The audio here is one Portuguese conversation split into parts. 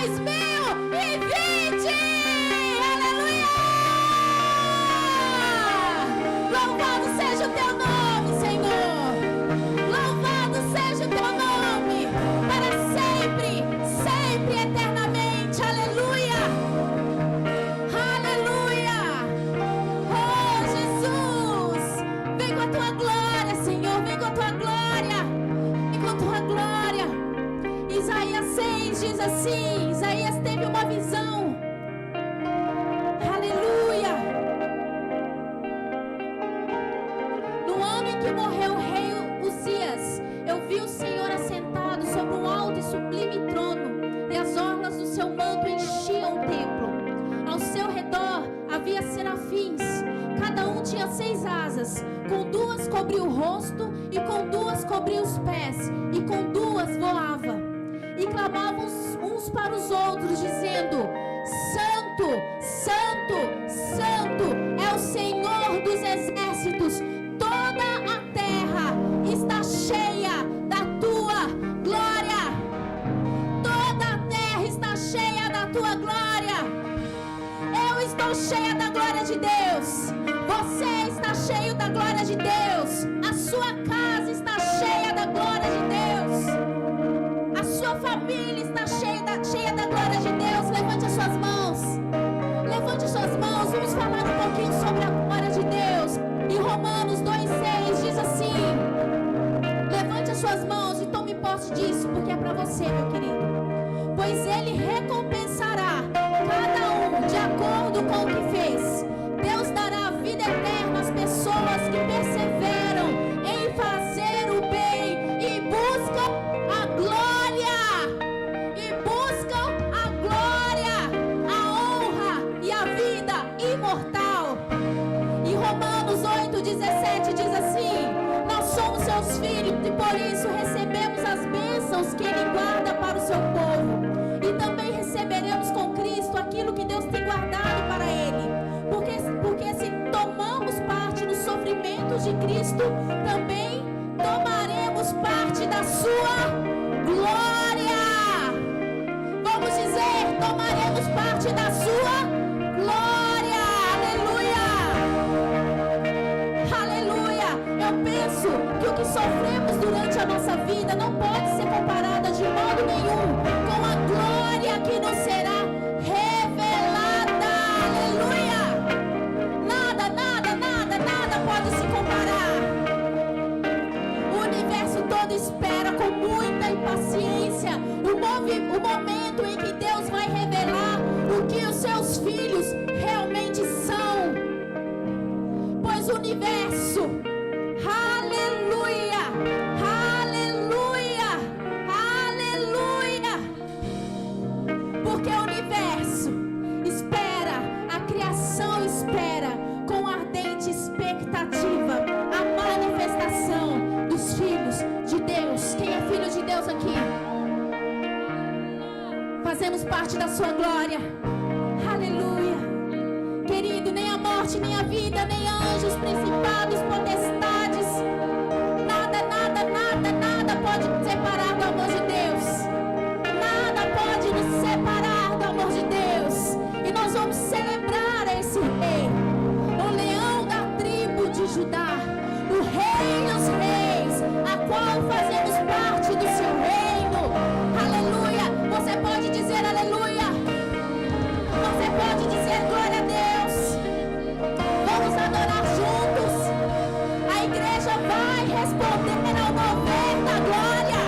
2020. Aleluia! Louvado seja o teu nome, Senhor. Louvado seja o teu nome, para sempre, sempre, eternamente. Aleluia! Aleluia! Oh, Jesus! Vem com a tua glória, Senhor. Vem com a tua glória. Vem com a tua glória. Isaías 6 diz assim: Isaías teve uma visão. Aleluia! No ano em que morreu o rei Uzias, eu vi o Senhor assentado sobre um alto e sublime trono, e as orlas do seu manto enchiam o templo. Ao seu redor havia serafins, cada um tinha 6 asas, com 2 cobria o rosto, e com 2 cobria os pés, e com 2 voava. E clamavam uns para os outros, dizendo: Santo, Santo, Santo é o Senhor dos exércitos. Toda a terra está cheia da tua glória. Toda a terra está cheia da tua glória. Eu estou cheia da glória de Deus. Você está cheio da glória de Deus. A sua casa está cheia da glória de Deus. A sua família está cheia da glória de Deus. Levante as suas mãos. Levante as suas mãos. Vamos falar um pouquinho sobre a glória de Deus. Em Romanos 2,6 diz assim: levante as suas mãos e tome posse disso, porque é para você, meu querido. Pois Ele recompensará cada um de acordo com o que fez. Deus dará vida eterna às pessoas que perseveram em fazer o bem e buscam a glória. E buscam a glória, a honra e a vida imortal. Em Romanos 8,17 diz assim: nós somos seus filhos e por isso recebemos as bênçãos que Ele guarda para o seu povo. E também receberemos com Cristo aquilo que Deus tem guardado para Ele. Porque se tomamos parte nos sofrimentos de Cristo, também tomaremos parte da sua glória. Vamos dizer: tomaremos parte da sua glória. Aleluia! Aleluia! Eu penso que o que sofremos durante a nossa vida não pode ser comparada de modo nenhum com a glória que nos será revelada. Aleluia! Nada, nada, nada, nada pode se comparar. O universo todo espera com muita impaciência o momento em que Deus vai revelar o que os seus filhos realmente são. Pois o universo, aleluia, aleluia, aleluia, porque o universo espera, a criação espera com ardente expectativa a manifestação dos filhos de Deus. Quem é filho de Deus aqui? Fazemos parte da sua glória. Aleluia. Querido, nem a morte, nem a vida, nem anjos, principados, potestades, nada, nada, nada, nada pode nos separar do amor de Deus. Nada pode nos separar do amor de Deus. E nós vamos celebrar esse rei, o leão da tribo de Judá, o rei dos reis, a qual fazemos parte do seu reino. Aleluia. Você pode dizer aleluia. Você pode dizer glória a Deus. Vamos adorar juntos. A igreja vai responder ao mover da glória.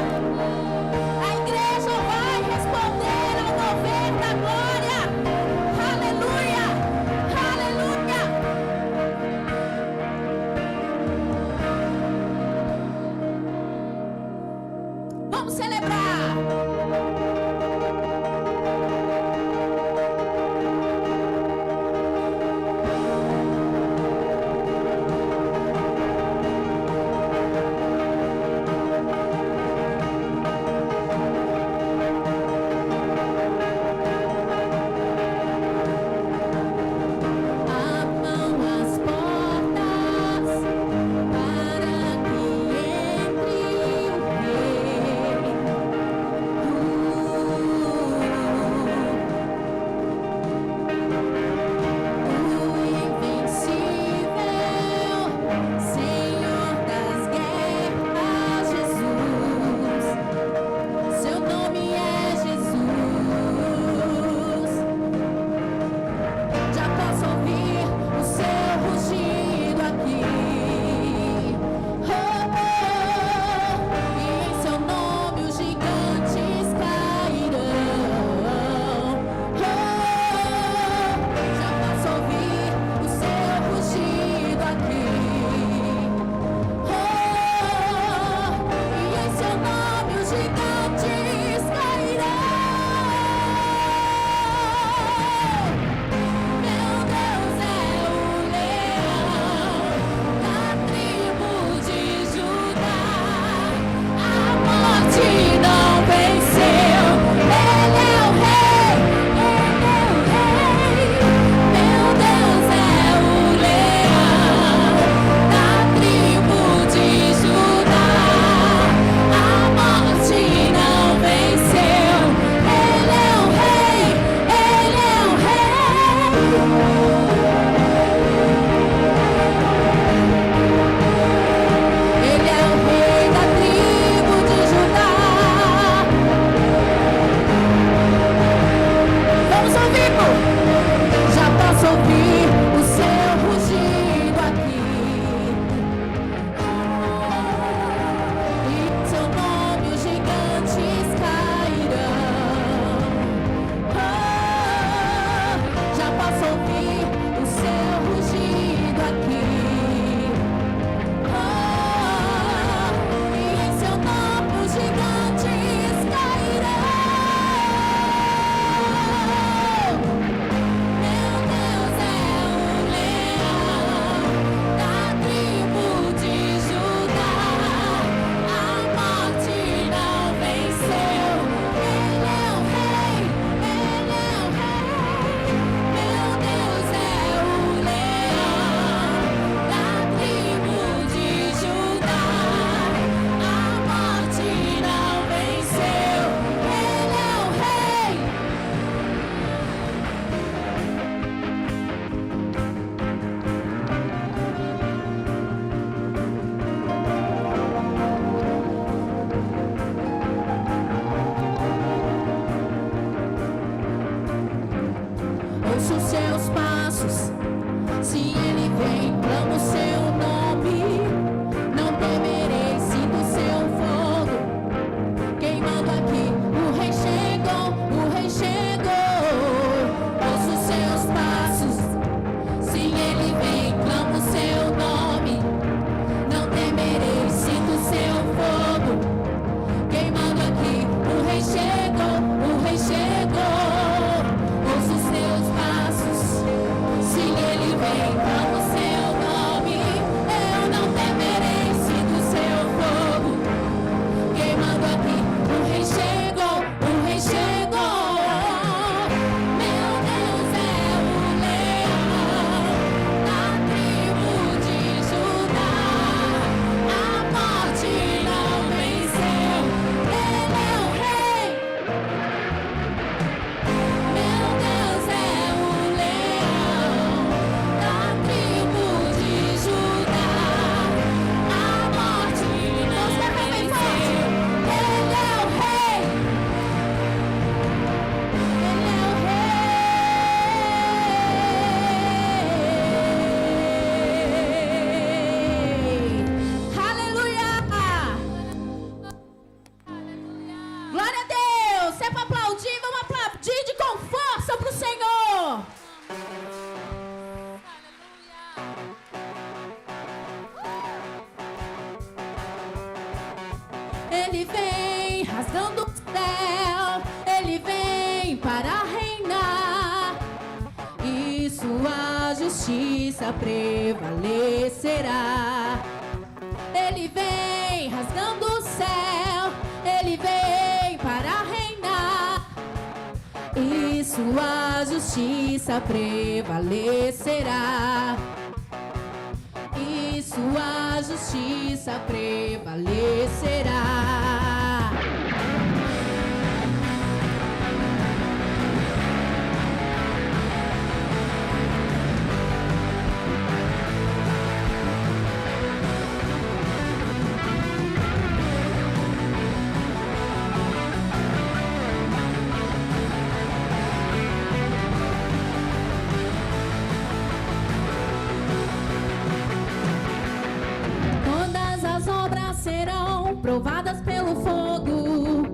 Se ele vem, clamo o seu nome. Não temerei, sinto seu fogo queimando aqui. O rei chegou, o rei chegou. Ouço seus passos. Se ele vem, clamo o seu nome. Não temerei, sinto seu fogo queimando aqui. O rei chegou, o rei chegou. Ouço seus passos. Se ele vem, clamo o seu nome. Eu não temerei, sinto seu fogo queimando aqui. O rei chegou, o rei chegou. Meu Deus é o leão da tribo de Judá. A morte não venceu. Ele é o rei. Meu Deus é o leão da tribo de Judá. A morte não venceu. Ele é o rei. Ele é o rei. Aleluia. Glória a Deus. Se é para aplaudir, vamos aplaudir com força para o Senhor. Ele vem rasgando o céu, ele vem para reinar, e sua justiça prevalecerá. Ele vem rasgando o céu, ele vem para reinar, e sua justiça prevalecerá. E sua justiça prevalecerá. Todas as obras serão provadas pelo fogo,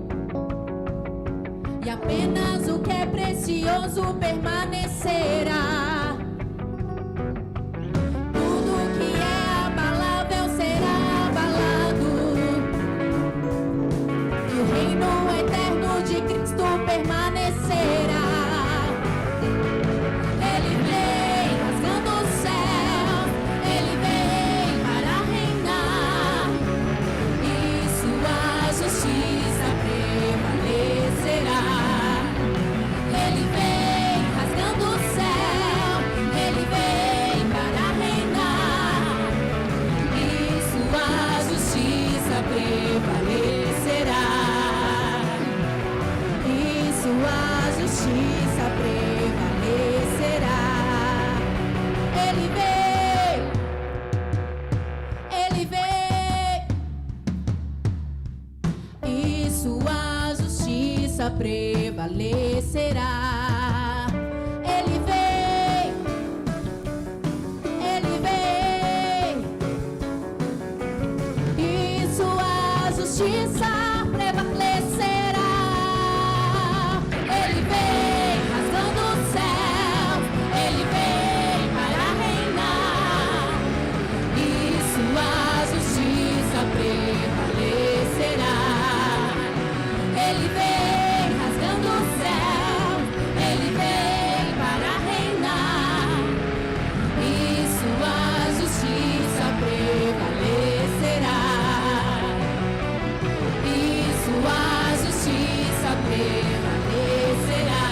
e apenas o que é precioso permanecerá. Tudo que é abalável será abalado, e o reino eterno de Cristo permanecerá. Ele vem rasgando o céu, ele vem para reinar, e sua justiça prevalecerá. Ele vem rasgando o céu, ele vem para reinar, e sua justiça prevalecerá. E sua justiça prevalecerá. Ele vem, ele vem, e sua justiça prevalecerá. Ele vem, ele vem, e sua justiça prevalecerá. Ele vem rasgando o céu, ele vem para reinar, e sua justiça prevalecerá. Ele vem rasgando o céu, ele vem para reinar, e sua justiça prevalecerá. E sua justiça prevalecerá.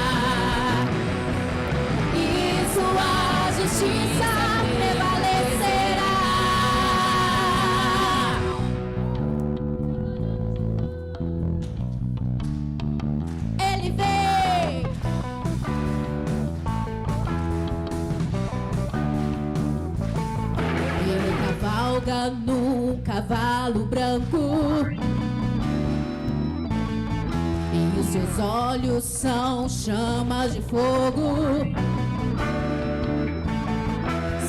E sua justiça prevalecerá. Ele vem. Ele cavalga num cavalo branco, e os seus olhos são chamas de fogo.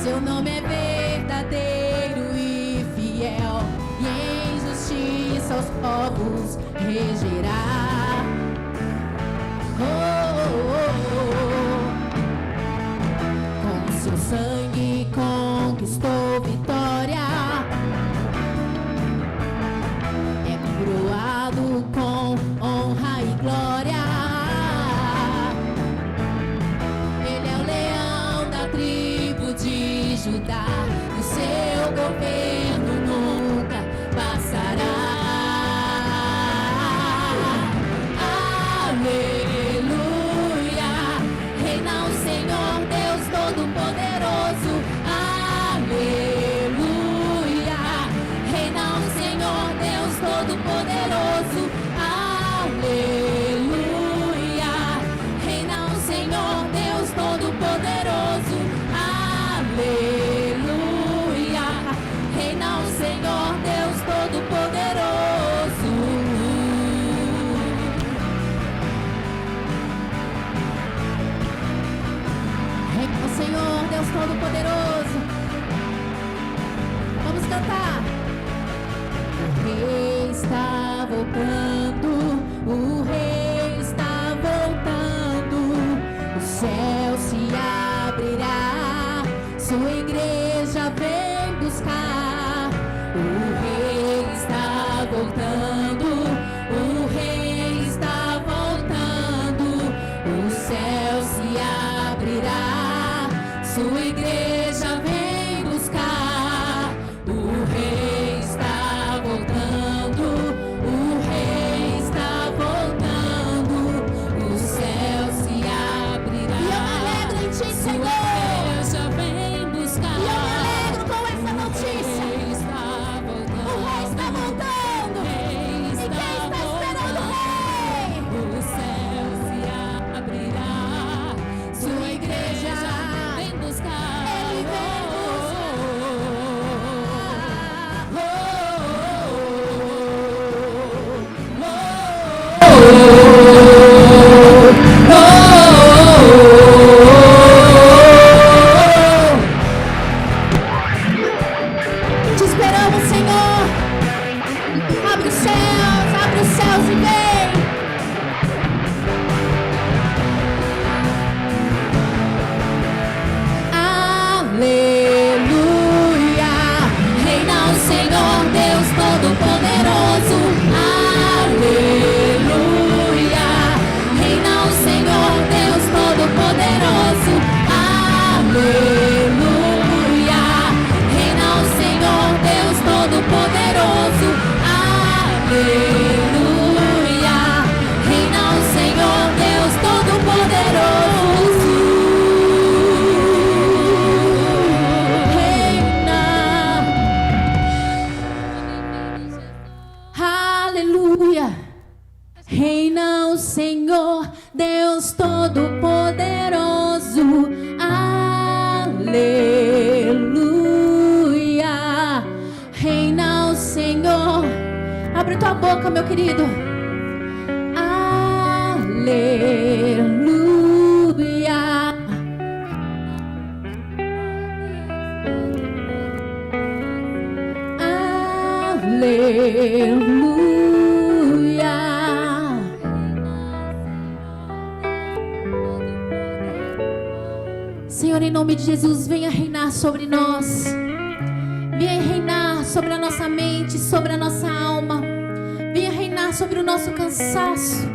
Seu nome é verdadeiro e fiel, e em justiça aos povos regerá. Com seu sangue conquistou vitória, é coroado com honra e glória. Ele é o leão da tribo de Judá, o seu governo nunca passará. Aleluia, reina o Senhor Deus Todo-Poderoso. Aleluia, reina o Senhor Deus Todo-Poderoso. Aleluia, reina o Senhor Deus Todo-Poderoso. Aleluia, reina o Senhor Deus Todo-Poderoso. Reina o Senhor Deus Todo-Poderoso. Vamos cantar. O rei está voltando, o rei está voltando, o céu se abrirá, sua igreja vem buscar. O rei está voltando, o rei está voltando, o céu se abrirá, sua igreja vem buscar. O rei está voltando, o rei está voltando, o céu se abrirá. E eu me alegro em ti, Senhor. Sua igreja vem buscar. E eu me alegro com essa notícia. O rei está voltando. O rei está voltando. E quem está esperando o rei? O céu se abrirá. Sua igreja vem buscar. Ele vem Te esperamos, Senhor. Abre os céus e vem. Aleluia, reina o Senhor Deus Todo-Poderoso. Aleluia, reina o Senhor Deus Todo-Poderoso. Aleluia, reina o Senhor Deus Todo-Poderoso. Aleluia, reina o Senhor Deus Todo-Poderoso. Reina. Aleluia, reina o Senhor Deus Todo-Poderoso. Aleluia, reina o Senhor. Abre tua boca, meu querido. Aleluia. Aleluia. Senhor, em nome de Jesus, venha reinar sobre nós. Venha reinar sobre a nossa mente, sobre a nossa alma. Venha reinar sobre o nosso cansaço.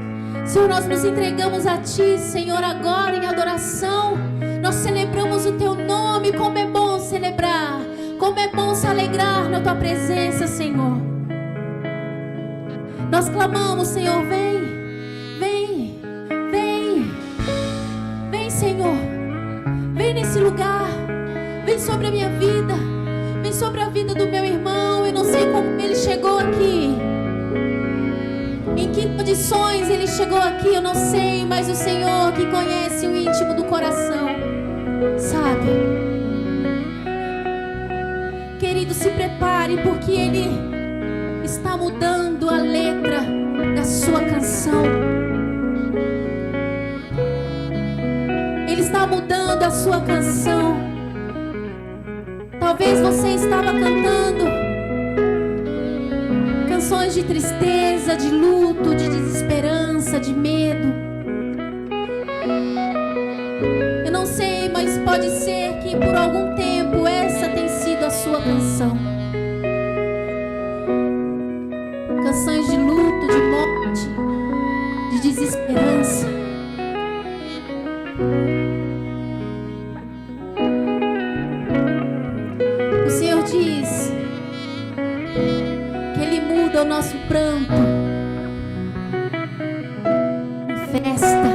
Senhor, nós nos entregamos a Ti, Senhor, agora em adoração. Nós celebramos o Teu nome. Como é bom celebrar, como é bom se alegrar na Tua presença, Senhor. Nós clamamos, Senhor, vem, vem, vem, vem, Senhor. Vem nesse lugar, vem sobre a minha vida, vem sobre a vida do meu irmão. Eu não sei como ele chegou aqui, em que condições ele chegou aqui, eu não sei, mas o Senhor que conhece o íntimo do coração, sabe? Querido, se prepare, porque Ele está mudando a letra da sua canção. Ele está mudando a sua canção. Talvez você estava cantando canções de tristeza, de luto, de desesperança, de medo. Eu não sei, mas pode ser que por algum tempo essa tem sido a sua canção. Canções de luto, de morte, de desesperança. O Senhor diz que Ele muda o nosso pranto em festa,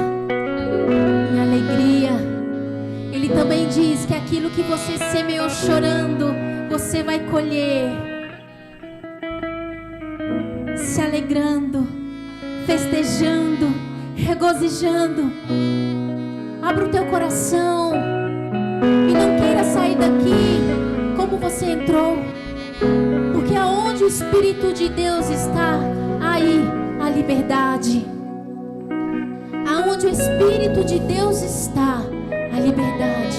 em alegria. Ele também diz que aquilo que você semeou chorando, você vai colher se alegrando, festejando, regozijando. Abra o teu coração e não queira sair daqui como você entrou, porque aonde o Espírito de Deus está, aí a liberdade. Aonde o Espírito de Deus está, a liberdade.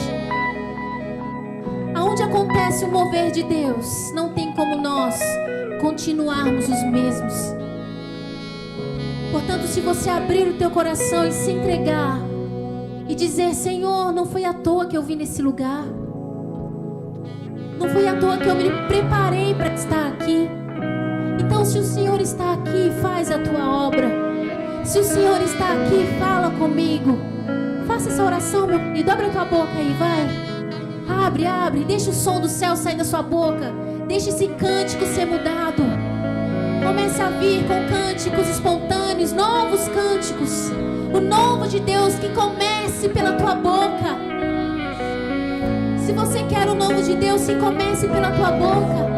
Aonde acontece o mover de Deus, não tem como nós continuarmos os mesmos. Portanto, se você abrir o teu coração e se entregar e dizer: Senhor, não foi à toa que eu vim nesse lugar, não foi à toa que eu me preparei para estar aqui. Então, se o Senhor está aqui, faz a tua obra. Se o Senhor está aqui, fala comigo. Faça essa oração, meu querido. Abre a tua boca aí, vai. Abre, deixa o som do céu sair da sua boca. Deixa esse cântico ser mudado. Comece a vir com cânticos espontâneos, novos cânticos. O novo de Deus que comece pela tua boca. Se você quer o novo de Deus, que comece pela tua boca.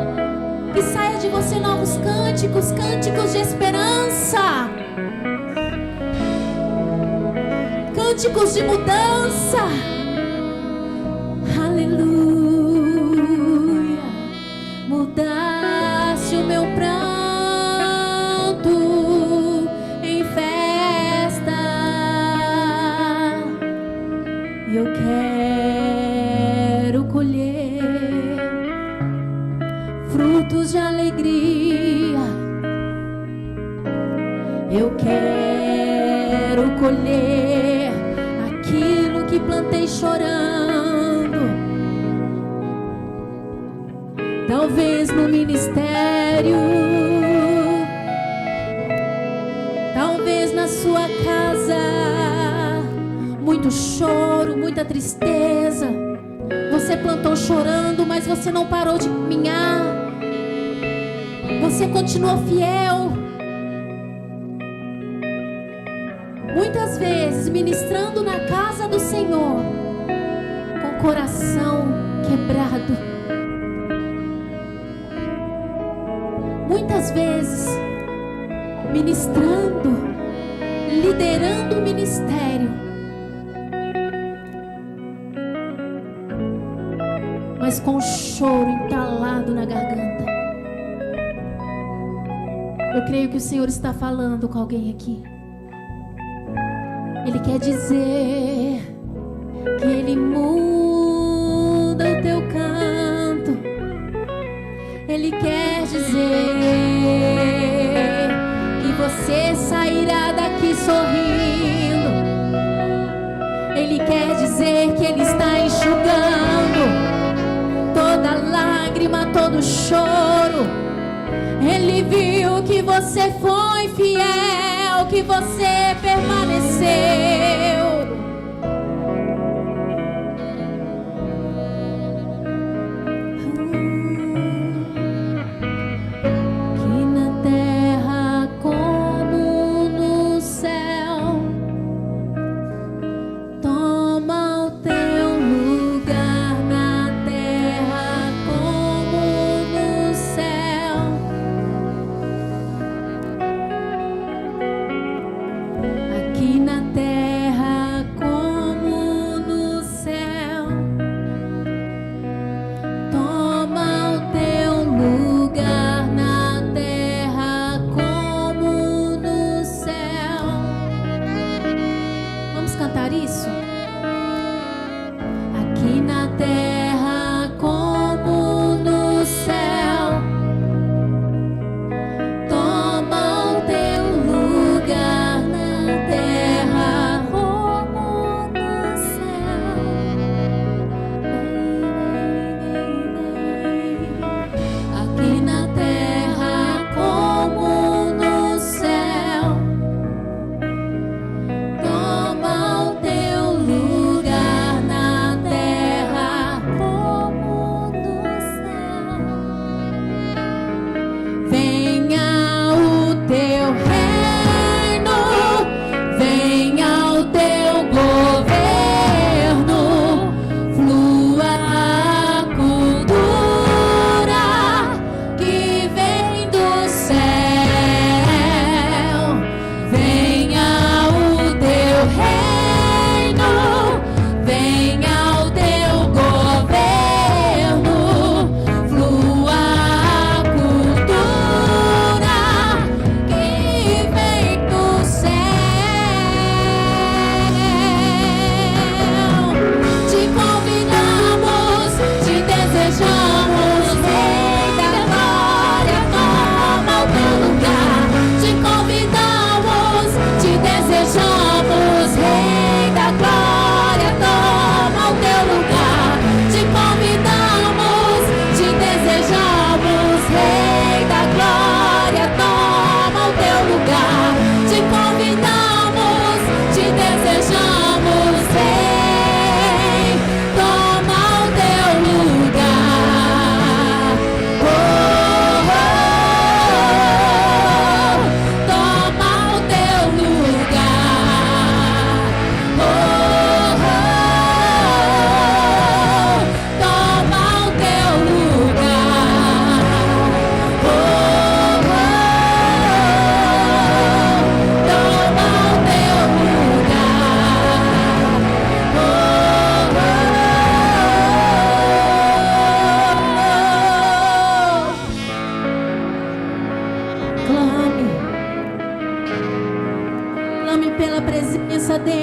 Que saia de você novos cânticos, cânticos de esperança, cânticos de mudança. Aleluia. Mudaste o meu pranto em festa. Eu quero colher frutos de alegria. Eu quero colher aquilo que plantei chorando. Talvez no ministério, talvez na sua casa, muito choro, muita tristeza. Você plantou chorando, mas você não parou de caminhar. Você continuou fiel. Muitas vezes ministrando na casa do Senhor, com o coração quebrado. Muitas vezes ministrando, liderando o ministério, mas com o choro entalado na garganta. Eu creio que o Senhor está falando com alguém aqui. Ele quer dizer que Ele muda o teu canto. Ele quer dizer que você sairá daqui sorrindo. Ele quer dizer que Ele está enxugando toda lágrima, todo choro. Ele viu que você foi fiel, que você permaneceu. Que na terra como no céu, toma o teu lugar na terra como no céu. Aqui na terra como no céu, toma o teu lugar na terra como no céu. Vamos cantar isso? Aqui na terra como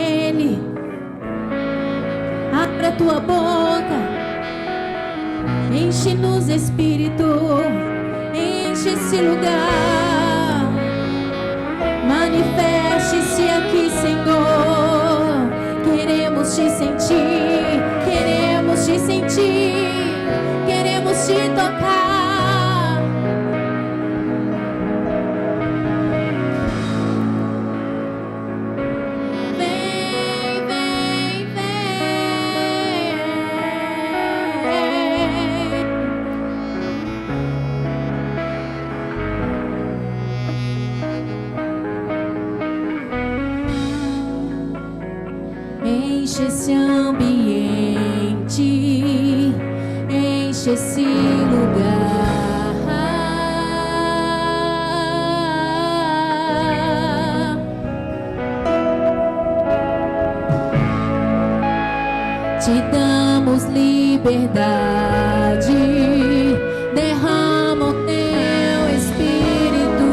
Ele. Abra tua boca, enche-nos, Espírito, enche esse lugar. Manifeste-se aqui, Senhor. Queremos te sentir, queremos te sentir, queremos te tocar. Enche esse ambiente, enche esse lugar. Te damos liberdade, derrama o teu Espírito.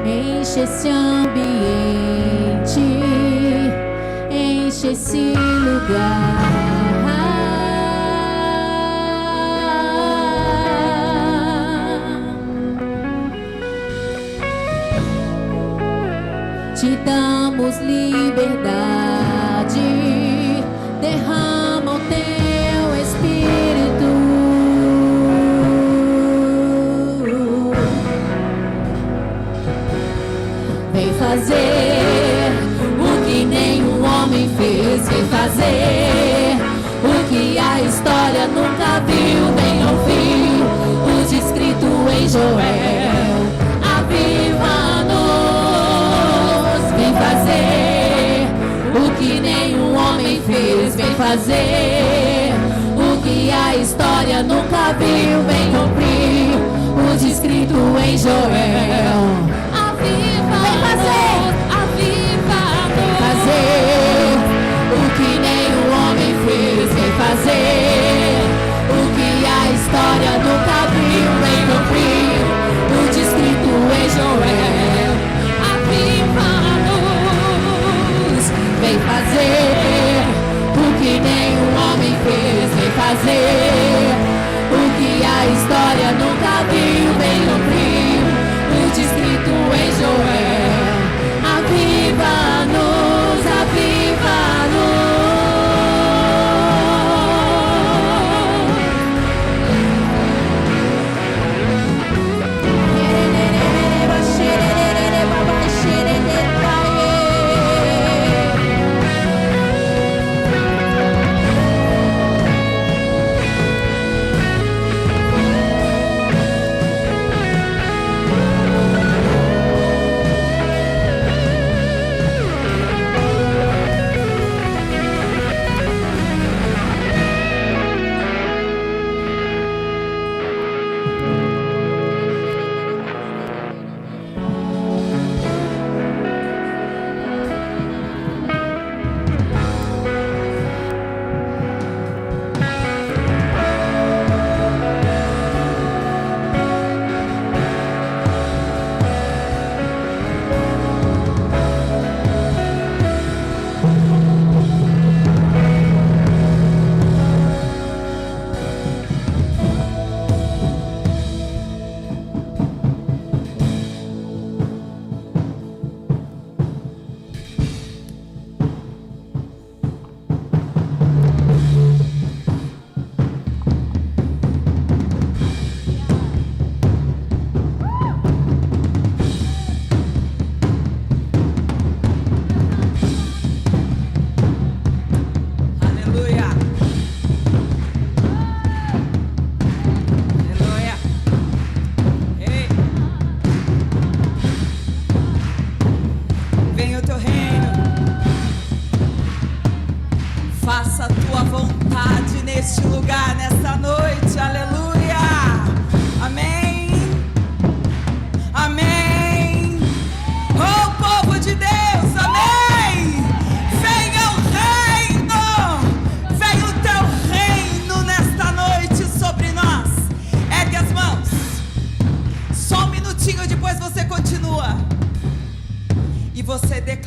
Enche esse ambiente, enche esse lugar. Te damos liberdade, derrama o teu Espírito. Vem fazer o que nenhum homem fez. Vem fazer o que a história nunca viu nem ouviu. O descrito em Joel. Aviva-nos. Vem fazer o que nenhum homem fez. Vem fazer o que a história nunca viu. Vem cumprir o descrito em Joel. Vem fazer, aviva-nos. Fazer o que nenhum homem fez. Vem fazer o que a história nunca viu. Vem cumprir o descrito em Joel. Aviva-nos. Vem fazer o que nenhum homem fez. Vem fazer o que a história nunca viu. Vem cumprir o descrito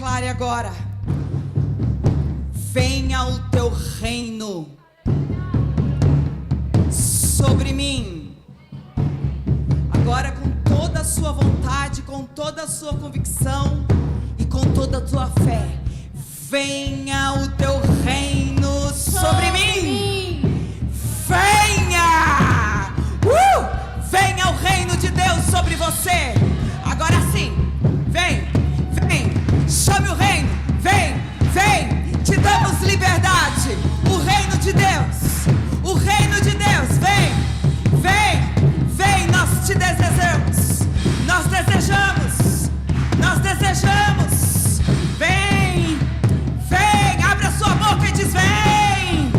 declare agora: venha o teu reino sobre mim. Agora, com toda a sua vontade, com toda a sua convicção e com toda a tua fé, venha o teu reino sobre mim. Venha! Venha o reino de Deus sobre você. Agora sim, vem, chame o reino, vem, te damos liberdade. O reino de Deus, vem, nós te desejamos, vem, abre a sua boca e diz: vem,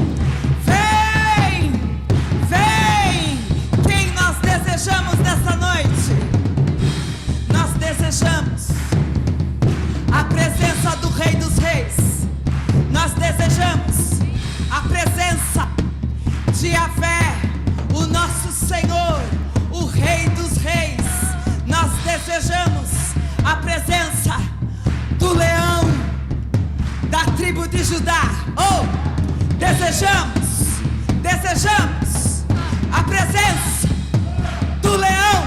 quem nós desejamos nessa noite? Nós desejamos a presença do Rei dos Reis, nós desejamos a presença de Yahvé, o nosso Senhor, o Rei dos Reis. Nós desejamos a presença do leão da tribo de Judá. Desejamos a presença do leão.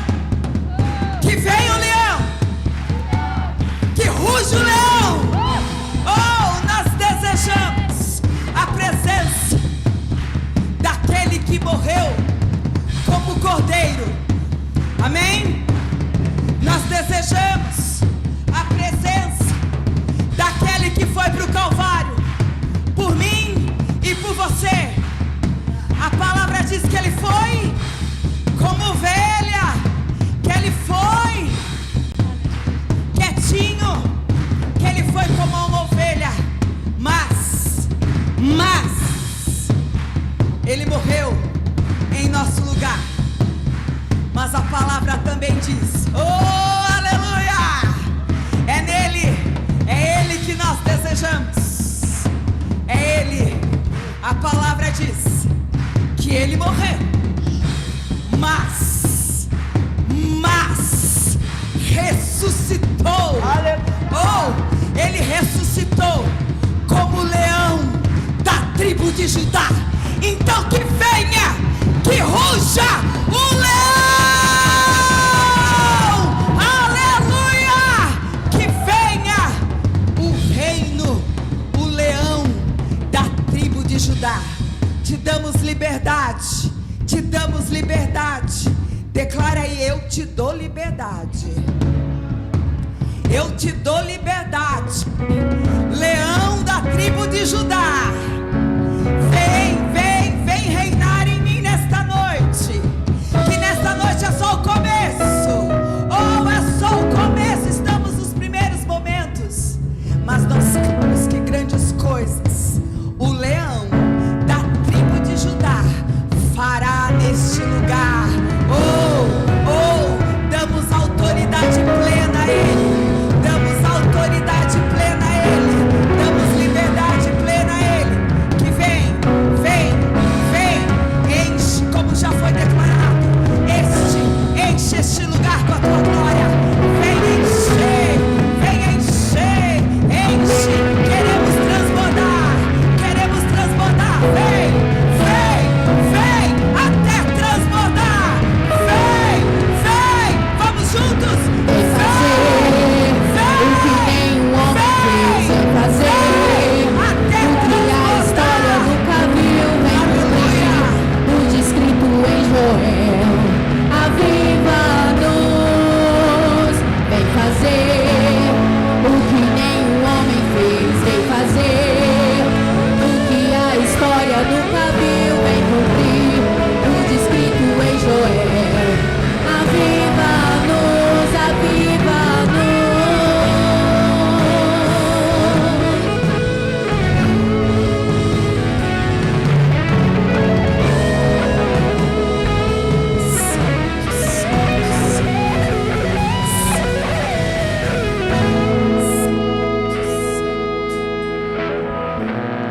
Que venha o leão, que ruja o leão. Nós desejamos a presença daquele que morreu como cordeiro. Amém? Nós desejamos a presença daquele que foi para o Calvário por mim e por você. A palavra diz que ele foi como ovelha, que ele foi quietinho, que ele foi como uma ovelha, mas ele morreu em nosso lugar. Mas a palavra também diz: aleluia! É ele que nós desejamos. É ele. A palavra diz que ele morreu, mas ressuscitou. Ele ressuscitou como leão da tribo de Judá. Então que venha, que ruja o leão, aleluia, que venha o reino, o leão da tribo de Judá. Te damos liberdade, declara aí: eu te dou liberdade, eu te dou liberdade, leão da tribo de Judá. Vem reinar em mim nesta noite. Que nesta noite é só o começo. É só o começo. Estamos nos primeiros momentos, mas nós cremos que grandes coisas o leão da tribo de Judá fará neste lugar. Damos autoridade plena a ele. Damos autoridade plena a ele. Damos liberdade plena a ele. Que vem, enche, como já foi declarado. Enche este lugar com a tua glória. Vem enche. Queremos transbordar. Vem, até transbordar. Vem, vamos juntos. Vem fazer o que nenhum homem fez. Vem fazer até o que a história nunca viu. Vem cumprir o descrito em Joel. Aviva-nos. Vem fazer o que nenhum homem fez. Vem fazer o que a história nunca viu. Vem cumprir o descrito em Joel. Aviva-nos.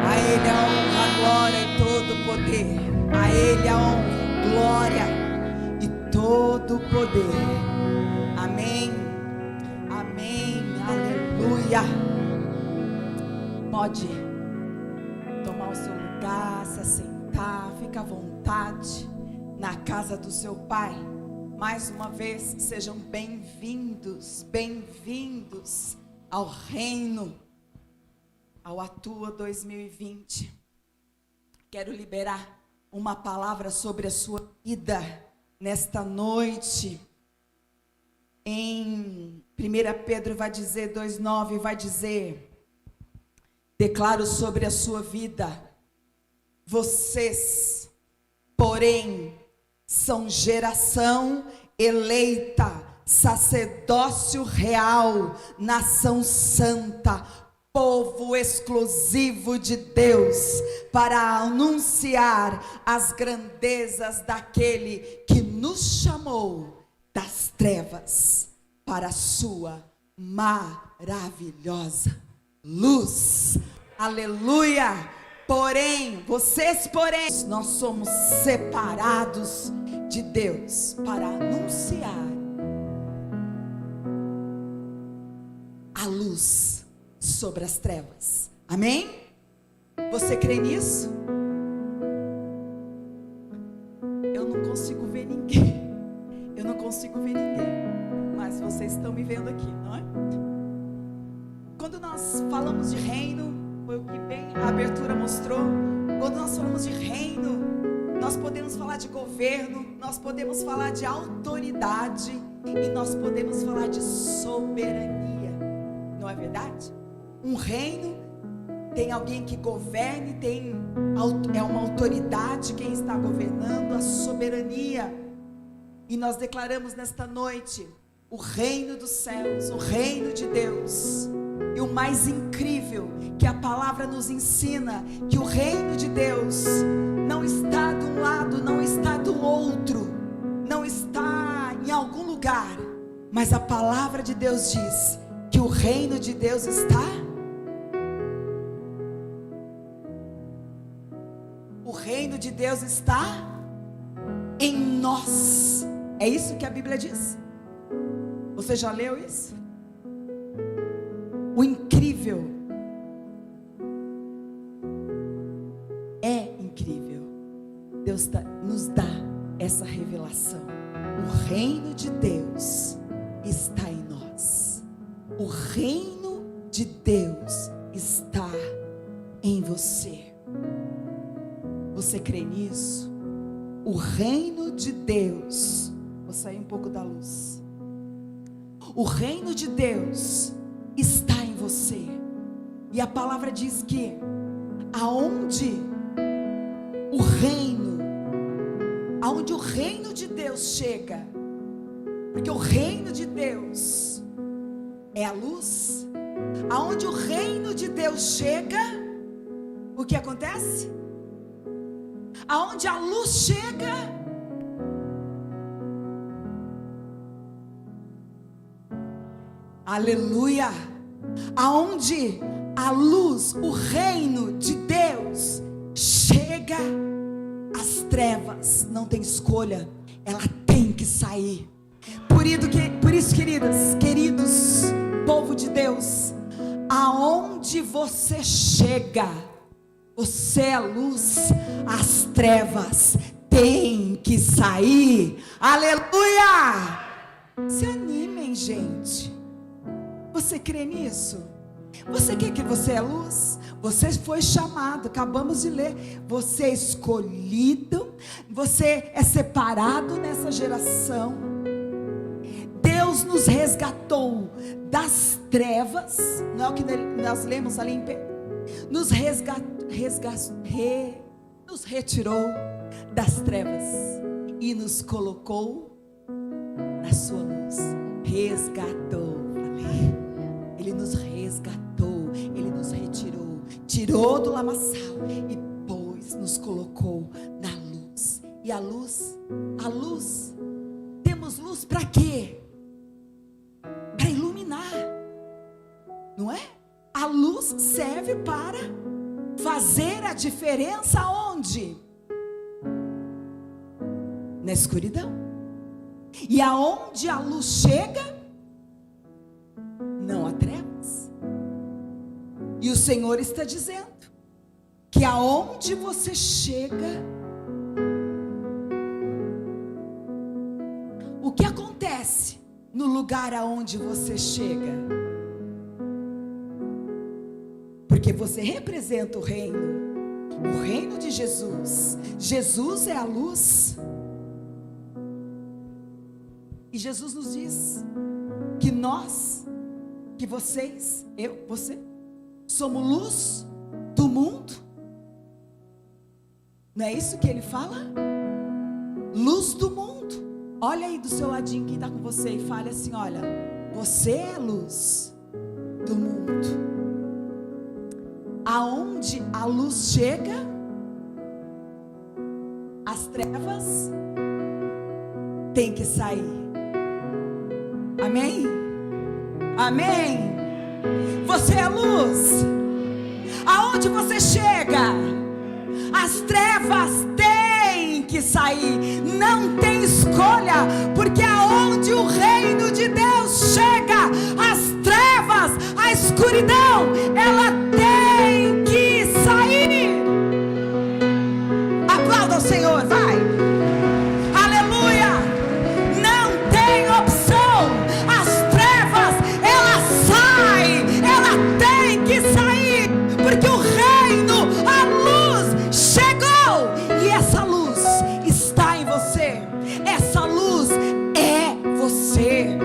A ele a honra, a glória e todo o poder. A ele a honra, glória e todo o poder. Amém. Aleluia. Pode tomar o seu lugar, se assentar, fica à vontade na casa do seu Pai. Mais uma vez, sejam bem-vindos, bem-vindos ao reino, ao Atua 2020. Quero liberar uma palavra sobre a sua vida nesta noite. Em 1 Pedro vai dizer, 2:9, vai dizer: declaro sobre a sua vida, vocês, porém, são geração eleita, sacerdócio real, nação santa, povo exclusivo de Deus, para anunciar as grandezas daquele que nos chamou das trevas para a sua maravilhosa luz. Aleluia! Porém, nós somos separados de Deus para anunciar a luz sobre as trevas. Amém? Você crê nisso? Eu não consigo ver ninguém. Eu não consigo ver ninguém. Mas vocês estão me vendo aqui, não é? Quando nós falamos de reino, foi o que bem a abertura mostrou. Quando nós falamos de reino, nós podemos falar de governo, nós podemos falar de autoridade e nós podemos falar de soberania. Não é verdade? Um reino tem alguém que governe, é uma autoridade quem está governando, a soberania. E nós declaramos nesta noite o reino dos céus, o reino de Deus. E o mais incrível que a palavra nos ensina, que o reino de Deus não está de um lado, não está do outro, não está em algum lugar, mas a palavra de Deus diz que o reino de Deus está. O reino de Deus está em nós. É isso que a Bíblia diz. Você já leu isso? O incrível é incrível. Deus nos dá essa revelação. O reino de Deus está em nós. O reino de Deus está em você. Você crê nisso? O reino de Deus. Vou sair um pouco da luz. O reino de Deus está em você. E a palavra diz que aonde o reino de Deus chega, porque o reino de Deus é a luz. Aonde o reino de Deus chega, o que acontece? Aonde a luz chega, aleluia, aonde a luz, o reino de Deus chega, as trevas não tem escolha, ela tem que sair. Por isso, queridos, povo de Deus, aonde você chega, você é a luz, as trevas têm que sair. Aleluia! Se animem, gente. Você crê nisso? Você quer que você é luz? Você foi chamado, acabamos de ler. Você é escolhido, você é separado nessa geração. Deus nos resgatou das trevas. Não é o que nós lemos ali em Pedro? Nos retirou das trevas e nos colocou na sua luz. Resgatou, falei. Ele nos resgatou, Ele nos retirou, tirou do lamaçal e depois nos colocou na luz. E a luz, temos luz para quê? Para iluminar, não é? A luz serve para fazer a diferença onde? Na escuridão. E aonde a luz chega, não há trevas. E os Senhor está dizendo que aonde você chega, o que acontece no lugar aonde você chega? Porque você representa o reino de Jesus. Jesus é a luz. E Jesus nos diz que nós, que vocês, eu, você, somos luz do mundo. Não é isso que ele fala? Luz do mundo. Olha aí do seu ladinho quem está com você e fale assim: olha, você é a luz do mundo. Aonde a luz chega, as trevas têm que sair. Amém? Amém? Você é a luz. Aonde você chega, as trevas têm que sair. Não tem escolha, porque aonde o reino de Deus chega, as trevas, a escuridão, ela tem que sair. Aplauda o Senhor, vai. Aleluia. Não tem opção. As trevas, ela sai. Ela tem que sair, porque o reino, a luz chegou. E essa luz está em você. Essa luz é você.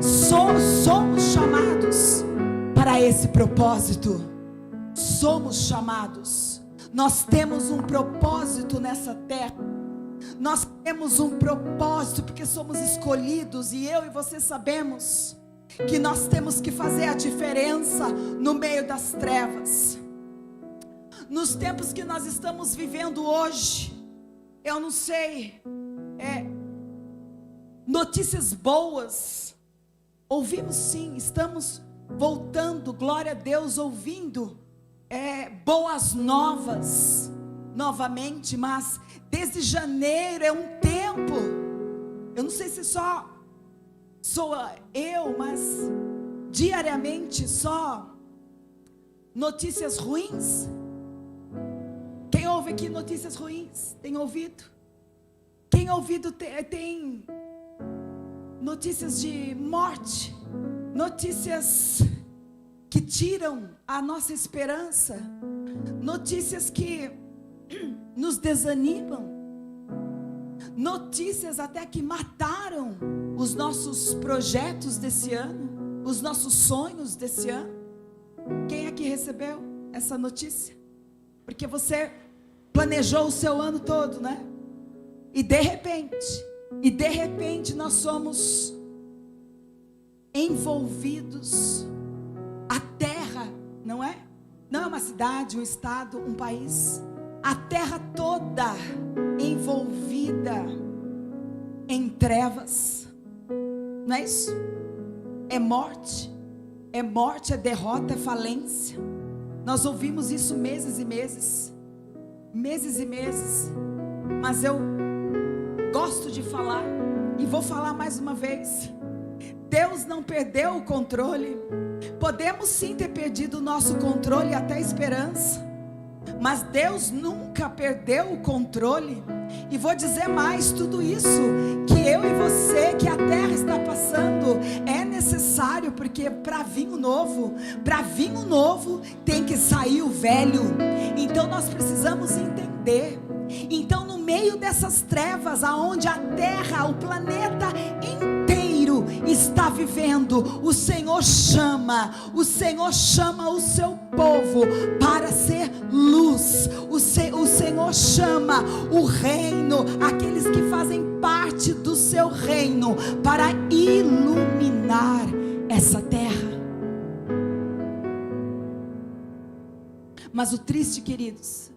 Somos chamados para esse propósito. Somos chamados. Nós temos um propósito nessa terra. Nós temos um propósito porque somos escolhidos. E eu e você sabemos que nós temos que fazer a diferença no meio das trevas. Nos tempos que nós estamos vivendo hoje, eu não sei, notícias boas, ouvimos sim, estamos voltando, glória a Deus, ouvindo boas novas, novamente, mas desde janeiro é um tempo, eu não sei se só sou eu, mas diariamente só notícias ruins. Quem ouve aqui notícias ruins? Tem ouvido? Quem ouvido tem notícias de morte, notícias que tiram a nossa esperança, notícias que nos desanimam, notícias até que mataram os nossos projetos desse ano, os nossos sonhos desse ano. Quem aqui recebeu essa notícia? Porque você planejou o seu ano todo, né? E de repente nós somos envolvidos. A terra, não é? Não é uma cidade, um estado, um país. A terra toda envolvida em trevas. Não é isso? É morte, é derrota, é falência. Nós ouvimos isso meses e meses. Mas eu gosto de falar, e vou falar mais uma vez. Deus não perdeu o controle. Podemos sim ter perdido o nosso controle e até a esperança, mas Deus nunca perdeu o controle. E vou dizer mais, tudo isso que eu e você, que a terra está passando, é necessário, porque para vinho novo tem que sair o velho. Então nós precisamos entender. Então no meio dessas trevas, aonde a terra, o planeta inteiro está vivendo, o Senhor chama o seu povo para ser luz. O Senhor chama o reino, aqueles que fazem parte do seu reino, para iluminar essa terra. Mas o triste, queridos,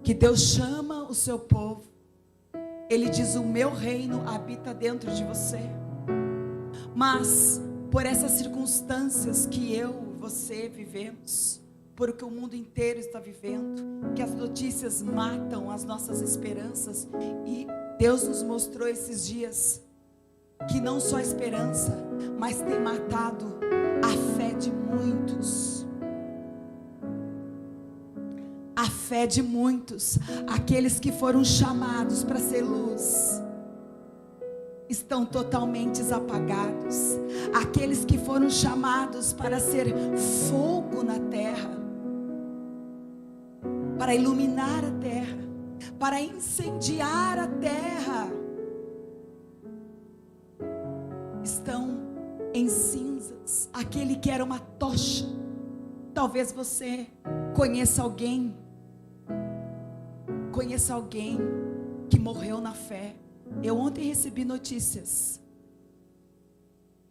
que Deus chama o seu povo. Ele diz: o meu reino habita dentro de você. Mas por essas circunstâncias que eu e você vivemos, por o que o mundo inteiro está vivendo, que as notícias matam as nossas esperanças, e Deus nos mostrou esses dias que não só a esperança, mas tem matado a fé fé de muitos. A fé de muitos, aqueles que foram chamados para ser luz, estão totalmente apagados. Aqueles que foram chamados para ser fogo na terra, para iluminar a terra, para incendiar a terra, estão em cinzas. Aquele que era uma tocha. Talvez você conheça alguém que morreu na fé. Eu ontem recebi notícias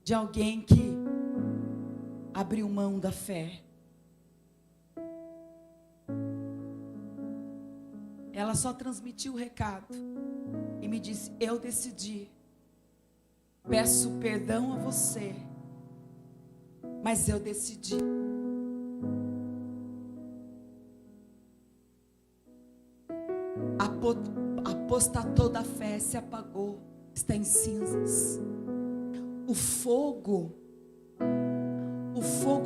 de alguém que abriu mão da fé. Ela só transmitiu o recado e me disse: eu decidi, peço perdão a você, mas eu decidi. Apostatou da fé, se apagou, está em cinzas. O fogo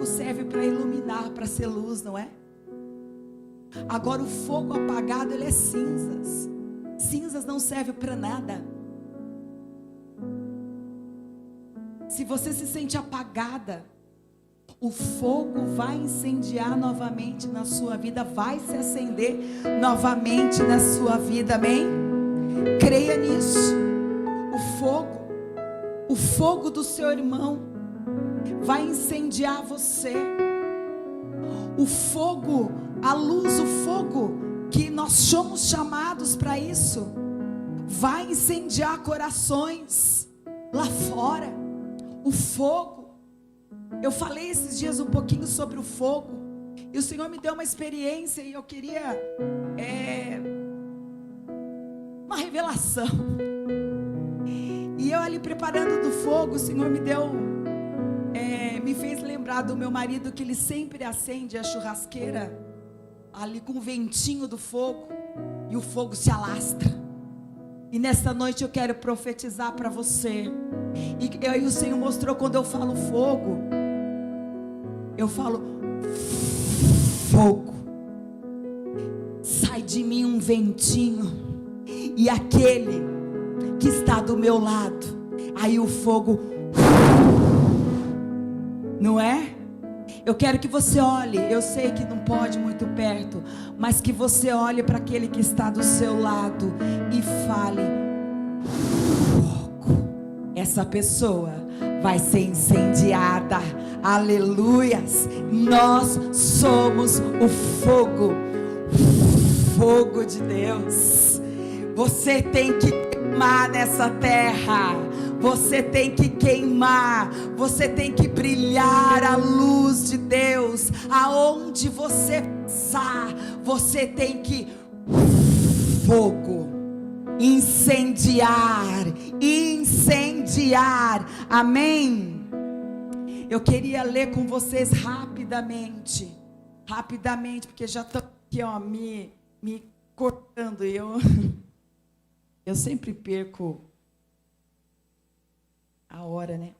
serve para iluminar, para ser luz, não é? Agora o fogo apagado, ele é cinzas. Cinzas não serve para nada. Se você se sente apagada, o fogo vai incendiar novamente na sua vida, vai se acender novamente na sua vida, amém? Creia nisso. O fogo do seu irmão vai incendiar você. O fogo, a luz, o fogo que nós somos chamados para isso, vai incendiar corações lá fora. O fogo. Eu falei esses dias um pouquinho sobre o fogo, e o Senhor me deu uma experiência, e eu queria uma revelação. E eu ali preparando do fogo, o Senhor me fez lembrar do meu marido, que ele sempre acende a churrasqueira ali com o ventinho do fogo, e o fogo se alastra. E nesta noite eu quero profetizar para você. E aí o Senhor mostrou, quando eu falo fogo, eu falo: fogo, sai de mim um ventinho, e aquele que está do meu lado, aí o fogo, não é? Eu quero que você olhe, eu sei que não pode muito perto, mas que você olhe para aquele que está do seu lado e fale: fogo. Essa pessoa vai ser incendiada. Aleluias. Nós somos o fogo de Deus. Você tem que queimar nessa terra. Você tem que queimar. Você tem que brilhar a luz de Deus. Aonde você passar, você tem que fogo, incendiar. Amém? Eu queria ler com vocês rapidamente, porque já estou aqui, ó, me cortando, e eu sempre perco a hora, né?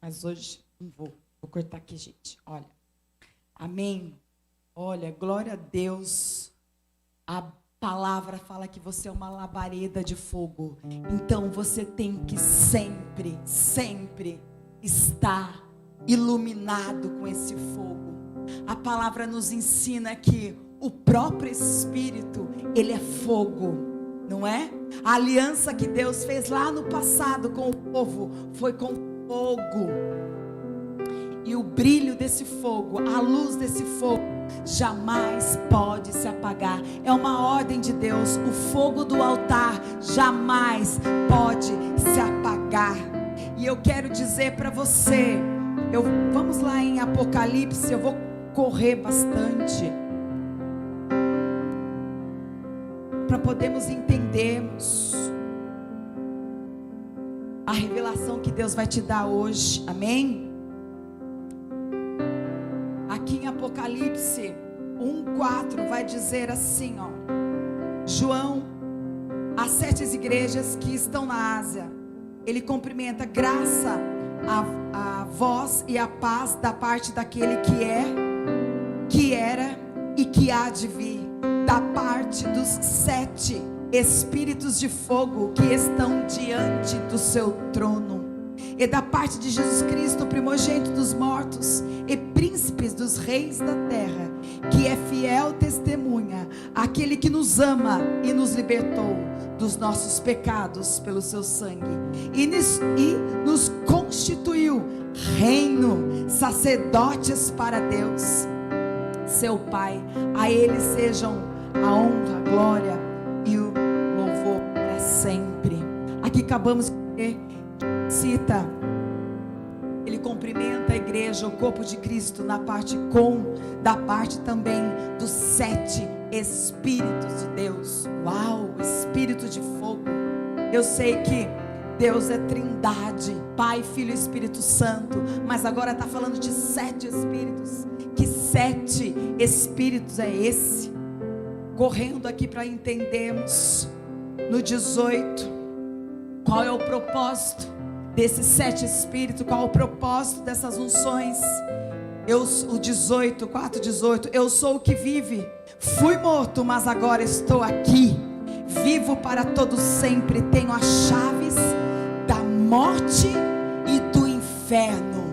Mas hoje não vou cortar aqui, gente. Olha, amém? Olha, glória a Deus. A palavra fala que você é uma labareda de fogo. Então você tem que sempre estar iluminado com esse fogo. A palavra nos ensina que o próprio Espírito, ele é fogo, não é? A aliança que Deus fez lá no passado com o povo foi com fogo. E o brilho desse fogo, a luz desse fogo, jamais pode se apagar. É uma ordem de Deus. O fogo do altar jamais pode se apagar. E eu quero dizer para você, vamos lá em Apocalipse, eu vou correr bastante, para podermos entendermos a revelação que Deus vai te dar hoje, amém? Aqui em Apocalipse 1:4 vai dizer assim, ó: João, às 7 igrejas que estão na Ásia, ele cumprimenta: graça, a voz e a paz da parte daquele que é, que era e que há de vir, da parte dos 7 espíritos de fogo que estão diante do seu trono, e da parte de Jesus Cristo, primogênito dos mortos e príncipes dos reis da terra, que é fiel testemunha, aquele que nos ama e nos libertou dos nossos pecados pelo seu sangue, e nos constituiu reino, sacerdotes para Deus seu Pai. A Ele sejam a honra, a glória e o louvor para sempre. Aqui acabamos de ver, cita, ele cumprimenta a igreja, o corpo de Cristo, da parte também dos 7 Espíritos de Deus. Uau, Espírito de fogo. Eu sei que Deus é trindade, Pai, Filho e Espírito Santo, mas agora está falando de 7 Espíritos. Que 7 Espíritos é esse? Correndo aqui para entendermos, no 18, qual é o propósito desses 7 Espíritos, qual é o propósito dessas unções. O 18, 4:18, eu sou o que vive, fui morto, mas agora estou aqui, vivo para todo sempre, tenho as chaves da morte e do inferno.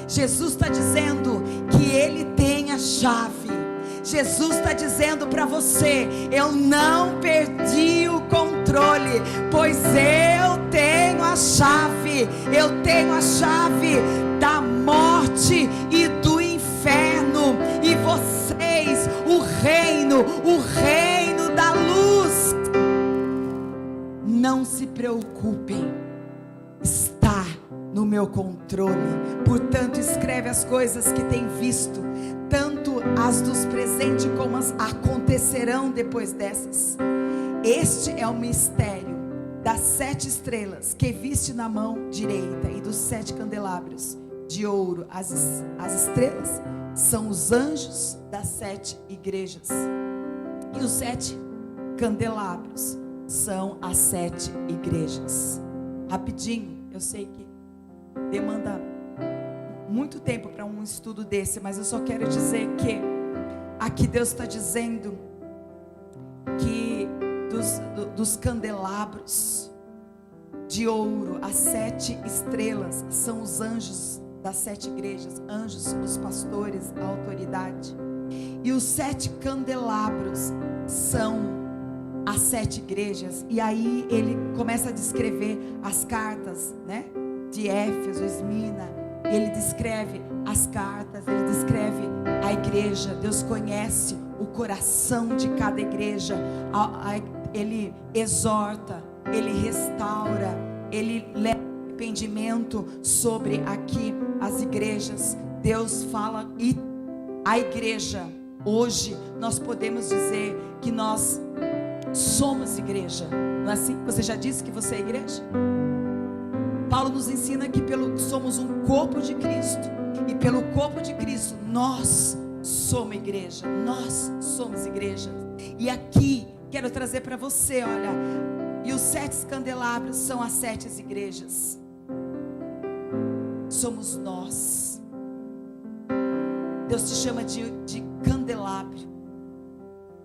Jesus está dizendo que Ele tem a chave. Jesus está dizendo para você: eu não perdi o controle, pois eu tenho a chave. Eu tenho a chave da morte e do inferno. E vocês, o reino da luz. Não se preocupem, está no meu controle. Portanto, escreve as coisas que tem visto, tanto as dos presentes como as acontecerão depois dessas. Este é o mistério das 7 estrelas que viste na mão direita e dos 7 candelabros de ouro. As estrelas são os anjos das 7 igrejas, e os 7 candelabros são as 7 igrejas. Rapidinho, eu sei que demanda muito tempo para um estudo desse, mas eu só quero dizer que aqui Deus está dizendo que dos candelabros de ouro, as 7 estrelas são os anjos das 7 igrejas, anjos, os pastores, a autoridade, e os 7 candelabros são as 7 igrejas. E aí ele começa a descrever as cartas, né, de Éfeso, Esmirna. Ele descreve as cartas, ele descreve a igreja. Deus conhece o coração de cada igreja. Ele exorta, ele restaura, ele leva arrependimento sobre aqui as igrejas. Deus fala, e a igreja, hoje nós podemos dizer que nós somos igreja, não é assim? Você já disse que você é igreja? Paulo nos ensina que somos um corpo de Cristo, e pelo corpo de Cristo nós somos igreja, nós somos igreja. E aqui quero trazer para você, olha, e os 7 candelabros são as 7 igrejas, somos nós. Deus te chama de candelabro,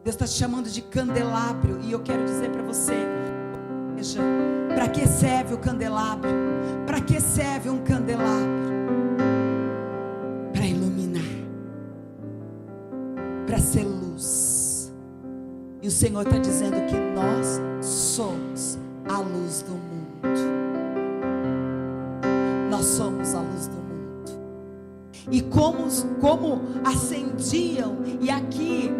Deus está te chamando de candelabro. E eu quero dizer para você, igreja, para que serve o candelabro? Para que serve um candelabro? Para iluminar, para ser luz. E o Senhor está dizendo que nós somos a luz do mundo. Nós somos a luz do mundo. E como acendiam, e aqui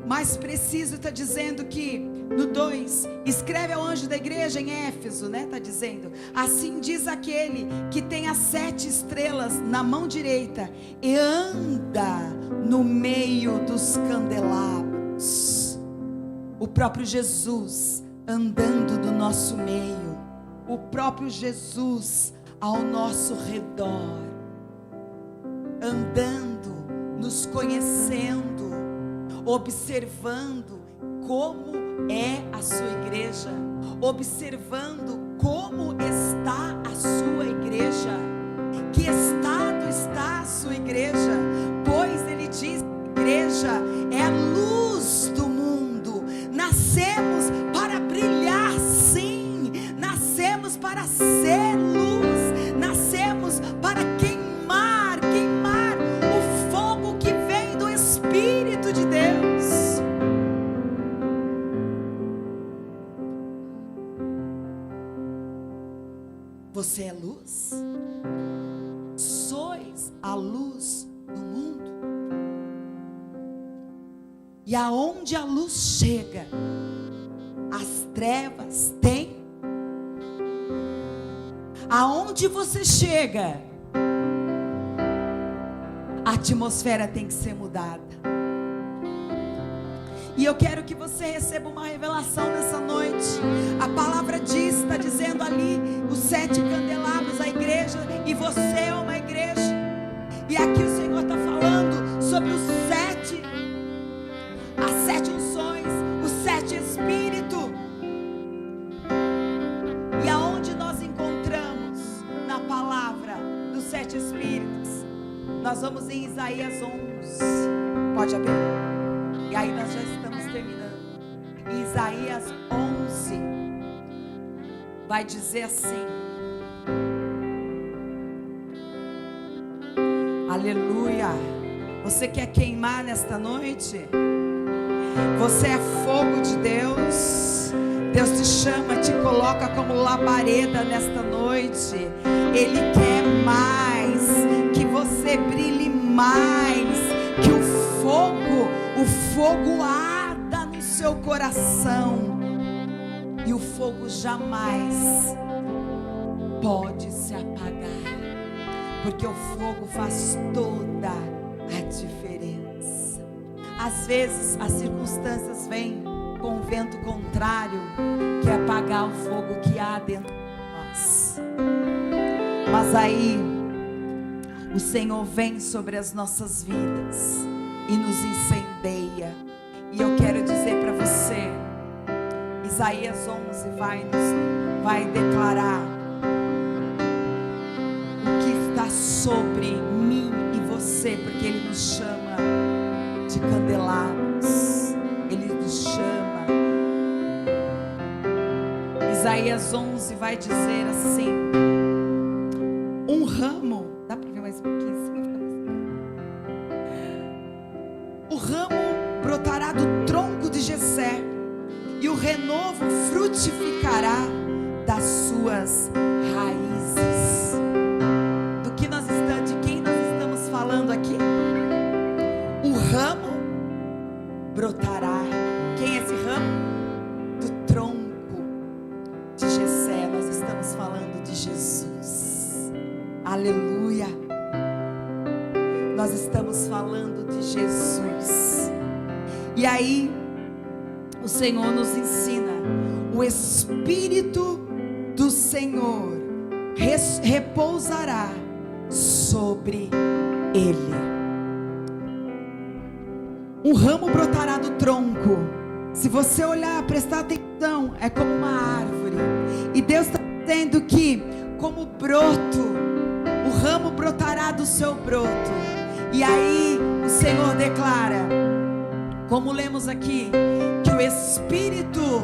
mais preciso está dizendo que no 2, escreve ao anjo da igreja em Éfeso, né? Está dizendo: assim diz aquele que tem as 7 estrelas na mão direita e anda no meio dos candelabros. O próprio Jesus andando do nosso meio, o próprio Jesus ao nosso redor, andando, nos conhecendo, observando como é a sua igreja, observando como está a sua igreja. estado está a sua igreja? Pois ele diz que a igreja é a luz do mundo. Nascemos para brilhar, sim. Nascemos para ser luz. Nascemos para queimar o fogo que vem do Espírito de Deus. Você é luz? Sois a luz do mundo. E aonde a luz chega, as trevas têm. Aonde você chega, a atmosfera tem que ser mudada. E eu quero que você receba uma revelação nessa noite. A palavra diz, está dizendo ali, os 7 candelabros, a igreja, e você é uma igreja. E aqui o Senhor está falando sobre os 7, as 7 unções, os 7 espíritos. E aonde nós encontramos na palavra dos 7 espíritos? Nós vamos em Isaías 11. Pode abrir. E aí nós já estamos terminando. Em Isaías 11 vai dizer assim: aleluia. Você quer queimar nesta noite? Você é fogo de Deus. Deus te chama, te coloca como labareda nesta noite. Ele quer mais, que você brilhe mais, que o fogo arda no seu coração. E o fogo jamais pode se apagar, porque o fogo faz toda a diferença. Às vezes as circunstâncias vêm com o vento contrário, que é apagar o fogo que há dentro de nós. Mas aí o Senhor vem sobre as nossas vidas e nos incendeia. E eu quero dizer para você, Isaías 11 vai declarar o que está sobre mim e você, porque Ele nos chama de candelabros. Ele nos chama. Isaías 11 vai dizer assim: um ramo, dá para ver mais um pouquinho? O ramo brotará do tronco de Jessé, e o renovo frutificará das suas raízes. De quem nós estamos falando aqui? O ramo brotará. Quem é esse ramo? Do tronco de Jessé. Nós estamos falando de Jesus. Aleluia. Nós estamos falando de Jesus. E aí o Senhor nos ensina: o Espírito do Senhor repousará sobre ele. Um ramo brotará do tronco. Se você olhar, prestar atenção, é como uma árvore. E Deus está dizendo que, como broto, o ramo brotará do seu broto. E aí o Senhor declara, como lemos aqui, que o Espírito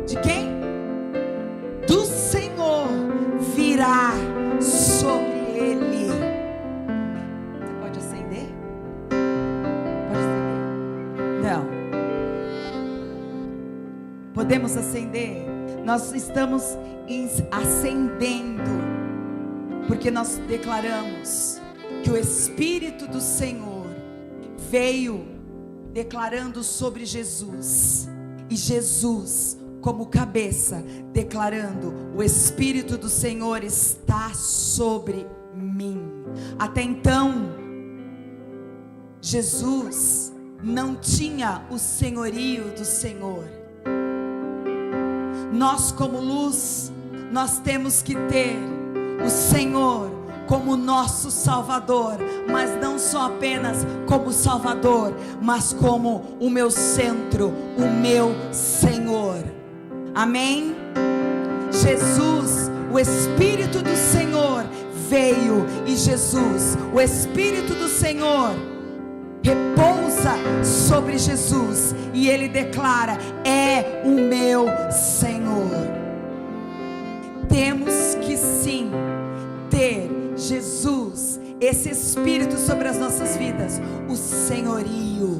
de quem? Do Senhor virá sobre ele. Você pode acender? Pode acender? Não. Podemos acender? Nós estamos acendendo, porque nós declaramos que o Espírito do Senhor veio declarando sobre Jesus, e Jesus como cabeça declarando: o Espírito do Senhor está sobre mim. Até então Jesus não tinha o senhorio do Senhor. Nós, como luz, nós temos que ter o Senhor como nosso Salvador, mas não só apenas como Salvador, mas como o meu centro, o meu Senhor. Amém? Jesus, o Espírito do Senhor veio e Jesus, o Espírito do Senhor, repousa sobre Jesus e ele declara: é o meu Senhor. Temos que sim ter Jesus, esse Espírito sobre as nossas vidas, o senhorio.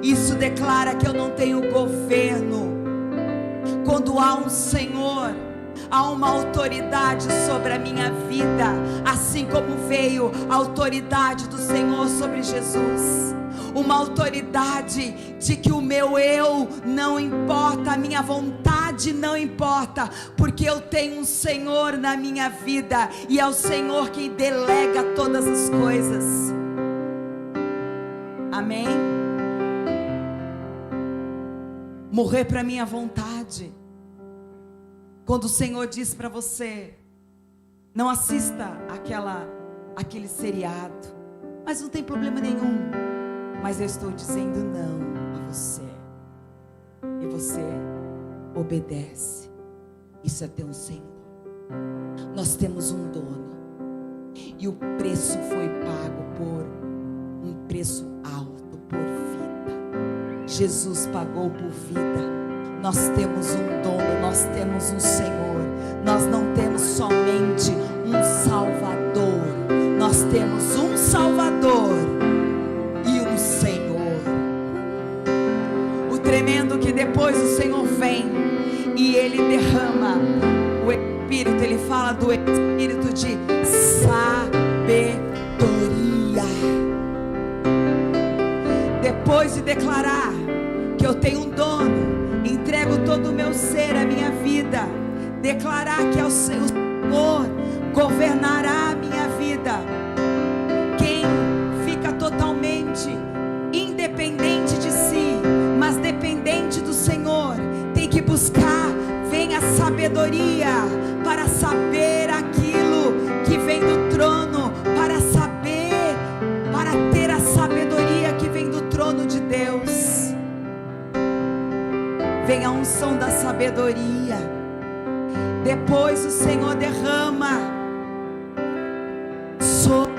Isso declara que eu não tenho governo. Quando há um Senhor, há uma autoridade sobre a minha vida, assim como veio a autoridade do Senhor sobre Jesus. Uma autoridade de que o meu eu não importa, a minha vontade não importa, porque eu tenho um Senhor na minha vida, e é o Senhor quem delega todas as coisas. Amém? Morrer para minha vontade. Quando o Senhor diz para você: não assista aquele seriado, mas não tem problema nenhum, mas eu estou dizendo não a você, e você obedece. Isso é ter um Senhor. Nós temos um dono, e o preço foi pago por um preço alto, por vida. Jesus pagou por vida. Nós temos um dono, nós temos um Senhor. Nós não temos somente um Salvador, nós temos um Salvador e um Senhor. O tremendo que depois o Senhor vem e Ele derrama o Espírito. Ele fala do Espírito de sabedoria. Depois de declarar que eu tenho um dono, entrego todo o meu ser, a minha vida, declarar que é o Senhor governará a minha vida. Quem fica totalmente independente de si, mas dependente do Senhor, tem que buscar, vem a sabedoria para saber aquilo que vem do trono, para saber, para ter a sabedoria que vem do trono de Deus. Vem a unção da sabedoria. Depois o Senhor derrama sobre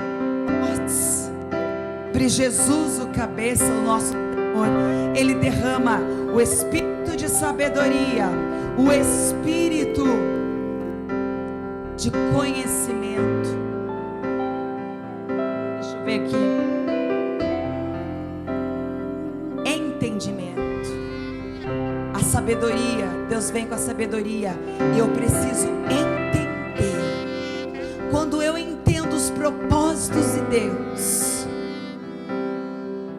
Jesus, o cabeça, o nosso Senhor. Ele derrama o Espírito de sabedoria, o Espírito de conhecimento. Deixa eu ver aqui. Entendimento. A sabedoria, Deus vem com a sabedoria, e eu preciso entender. Quando eu entendo os propósitos de Deus,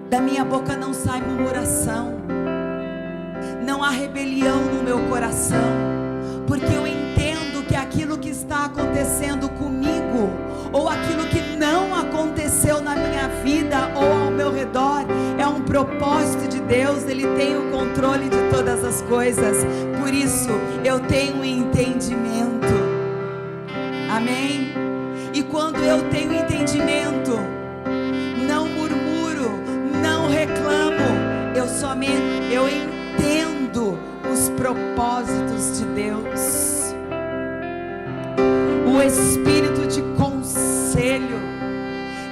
da minha boca não sai murmuração, não há rebelião no meu coração, porque eu entendo que aquilo que está acontecendo comigo, ou aquilo que não aconteceu na minha vida ou ao meu redor, é um propósito de Deus. Ele tem o controle de todas as coisas. Por isso eu tenho entendimento. Amém? E quando eu tenho entendimento, não murmuro, não reclamo, eu entendo os propósitos de Deus. O Espírito de conselho.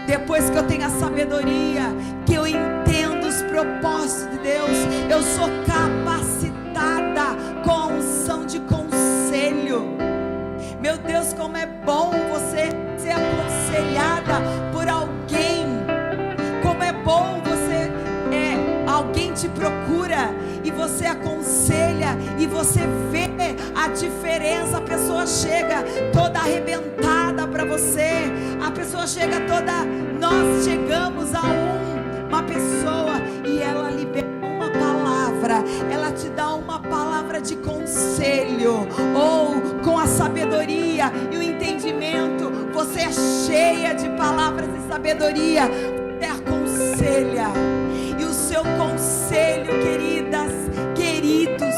Depois que eu tenho a sabedoria, que eu entendo os propósitos de Deus, eu sou capacitada com a unção de conselho. Meu Deus, como é bom você ser aconselhada por alguém. Como é bom alguém te procura e você aconselha, e você vê a diferença. A pessoa chega toda arrebentada para você, a pessoa chega toda, nós chegamos a uma pessoa e ela libera uma palavra, ela te dá uma palavra de conselho, ou com a sabedoria e o entendimento, você é cheia de palavras de sabedoria, você aconselha. E o seu conselho, queridas, queridos,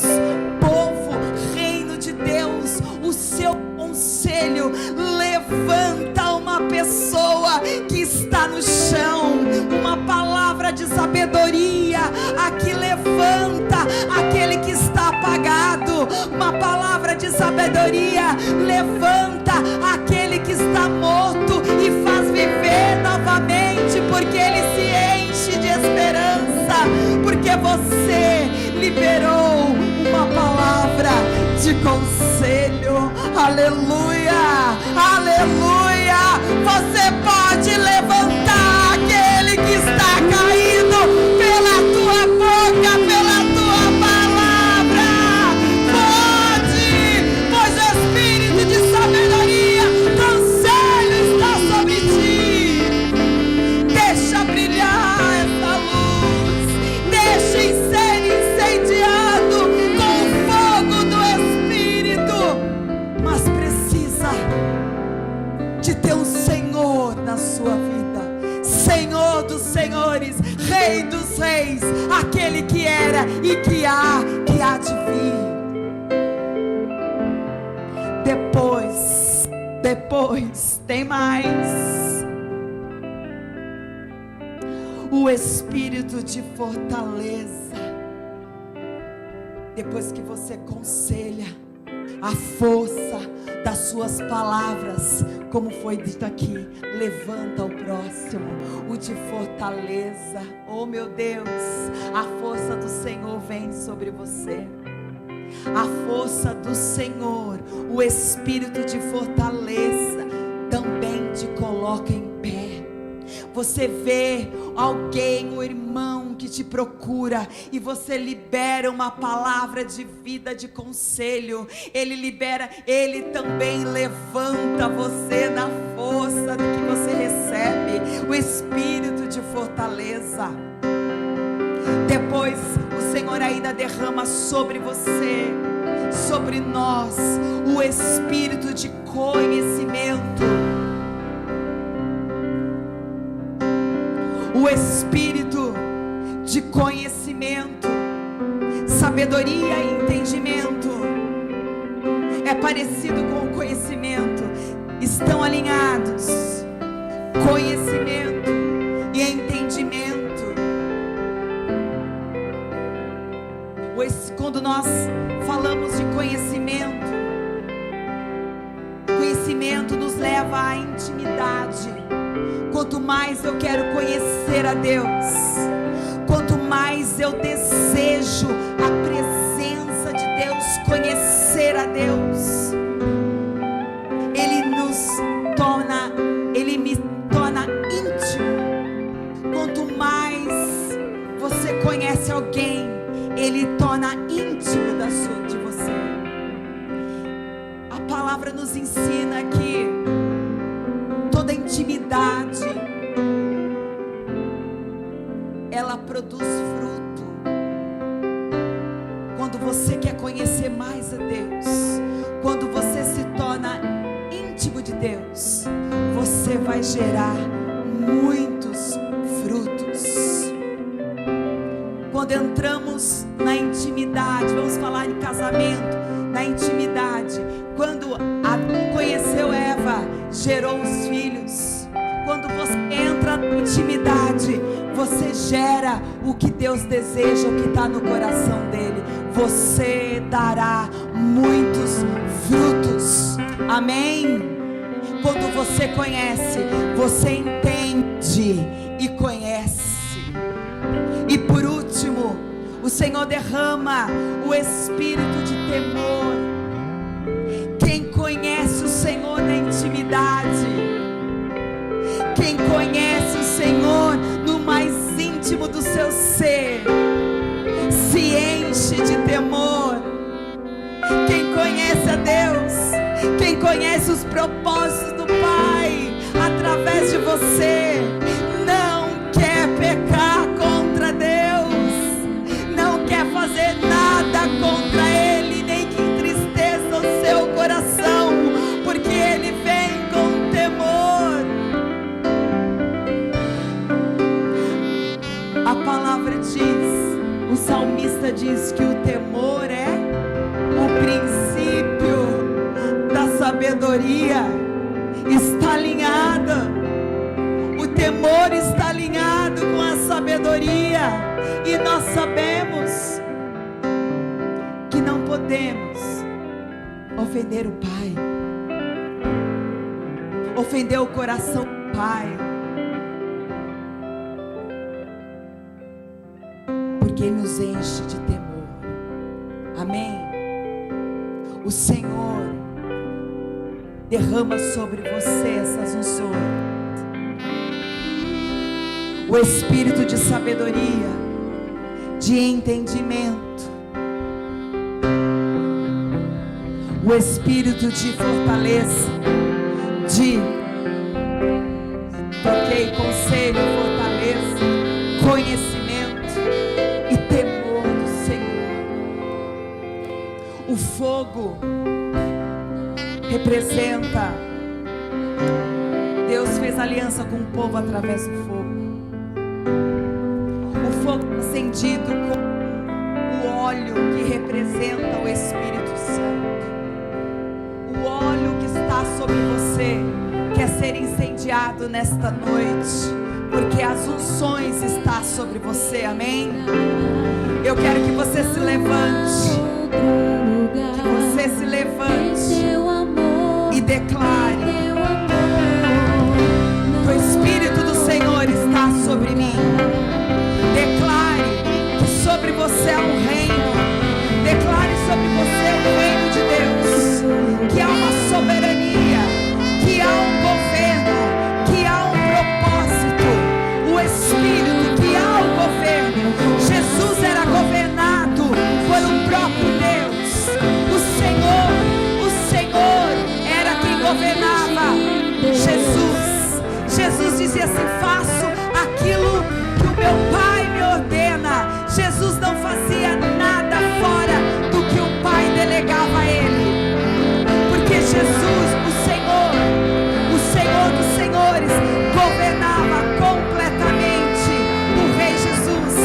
povo, reino de Deus, o seu conselho levanta uma pessoa que está no chão. Uma palavra de sabedoria aqui levanta aquele que está apagado. Uma palavra de sabedoria levanta aquele que está morto e faz viver novamente, porque ele se enche de esperança, porque você liberou uma palavra de conselho. Aleluia, aleluia. Você pode levantar aquele que está caído pela tua boca, pela tua palavra. Pode, pois o Espírito de sabedoria, conselho está sobre ti. Deixa brilhar essa luz, deixa ser incendiado com o fogo do Espírito, mas precisa de ter um Senhor na sua vida, Senhor dos senhores, Rei dos reis, aquele que era e que há de vir. Depois tem mais. O espírito de fortaleza. Depois que você conselha, a força das suas palavras, como foi dito aqui, levanta o próximo. O de fortaleza, oh meu Deus, a força do Senhor vem sobre você. A força do Senhor, o espírito de fortaleza também te coloca em pé. Você vê alguém, um irmão que te procura, e você libera uma palavra de vida, de conselho. Ele libera, ele também levanta você na força que você recebe, o espírito de fortaleza. Depois o Senhor ainda derrama sobre você, sobre nós, o espírito de conhecimento. O espírito de conhecimento, sabedoria e entendimento. É parecido com o conhecimento, estão alinhados. Conhecimento e entendimento. Quando nós falamos de conhecimento, conhecimento nos leva à intimidade. Quanto mais eu quero conhecer a Deus, quanto mais eu desejo a presença de Deus, conhecer a Deus, Ele me torna íntimo. Quanto mais você conhece alguém, Ele torna íntimo de você. A palavra nos ensina que toda intimidade, ela produz fruto. Quando você quer conhecer mais a Deus, quando você se torna íntimo de Deus, você vai gerar muitos frutos. Quando entramos na intimidade, vamos falar em casamento, na intimidade. Quando Adão conheceu Eva, gerou os filhos. Quando você entra na intimidade, você gera o que Deus deseja, o que está no coração dele. Você dará muitos frutos. Amém? Quando você conhece, você entende e conhece. E por último, o Senhor derrama o espírito de temor. Quem conhece o Senhor na intimidade, quem conhece o Senhor no mais íntimo do seu ser, se enche de temor. Quem conhece a Deus, quem conhece os propósitos do Pai através de você, não quer pecar contra Deus, não quer fazer nada contra Ele, nem que entristeça o seu coração, porque Ele vem com temor. A palavra diz, o salmista diz que o temor é o princípio da sabedoria. Está alinhada. O temor está alinhado com a sabedoria. E nós sabemos que não podemos ofender o Pai. ofendeu o coração do Pai, porque Ele nos enche de temor. Amém? O Senhor derrama sobre você essas unções, o espírito de sabedoria, de entendimento, o espírito de fortaleza, de conselho, fortaleza, conhecimento e temor do Senhor. O fogo representa, Deus fez aliança com o povo através do fogo. O fogo acendido com o óleo que representa o Espírito Santo. O óleo que está sobre você quer ser incendiado nesta noite, porque as unções estão sobre você. Amém? Eu quero que você se levante, que você se levante e declare que o Espírito do Senhor está sobre mim. Declare que sobre você há um reino. Declare sobre você o reino de Deus, que há uma soberania, que há um governo, que há um propósito. O Espírito, que há um governo. Jesus era governado por um próprio Deus. O Senhor era quem governava. Jesus dizia assim: faço aquilo que o meu Pai me ordena. Jesus não fazia nada fora do que o Pai delegava a Ele, porque Jesus, o Senhor dos Senhores, governava completamente. O Rei Jesus.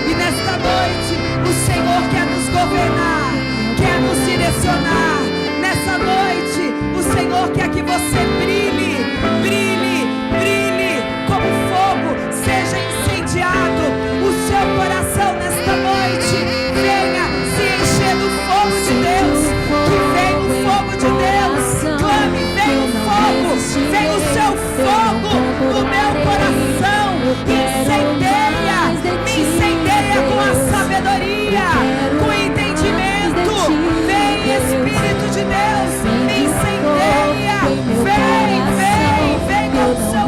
E nesta noite o Senhor quer nos governar, quer nos direcionar. Nessa noite o Senhor quer que você brilhe, brilhe, brilhe como fogo. Seja incendiado o seu coração nesta noite. Venha se encher do fogo de Deus. Que venha o fogo de Deus. Clame: vem o fogo, vem o seu fogo no meu coração. Incendeia, me incendeia com a sabedoria, com o entendimento. Vem, Espírito de Deus, me incendeia. Vem com o seu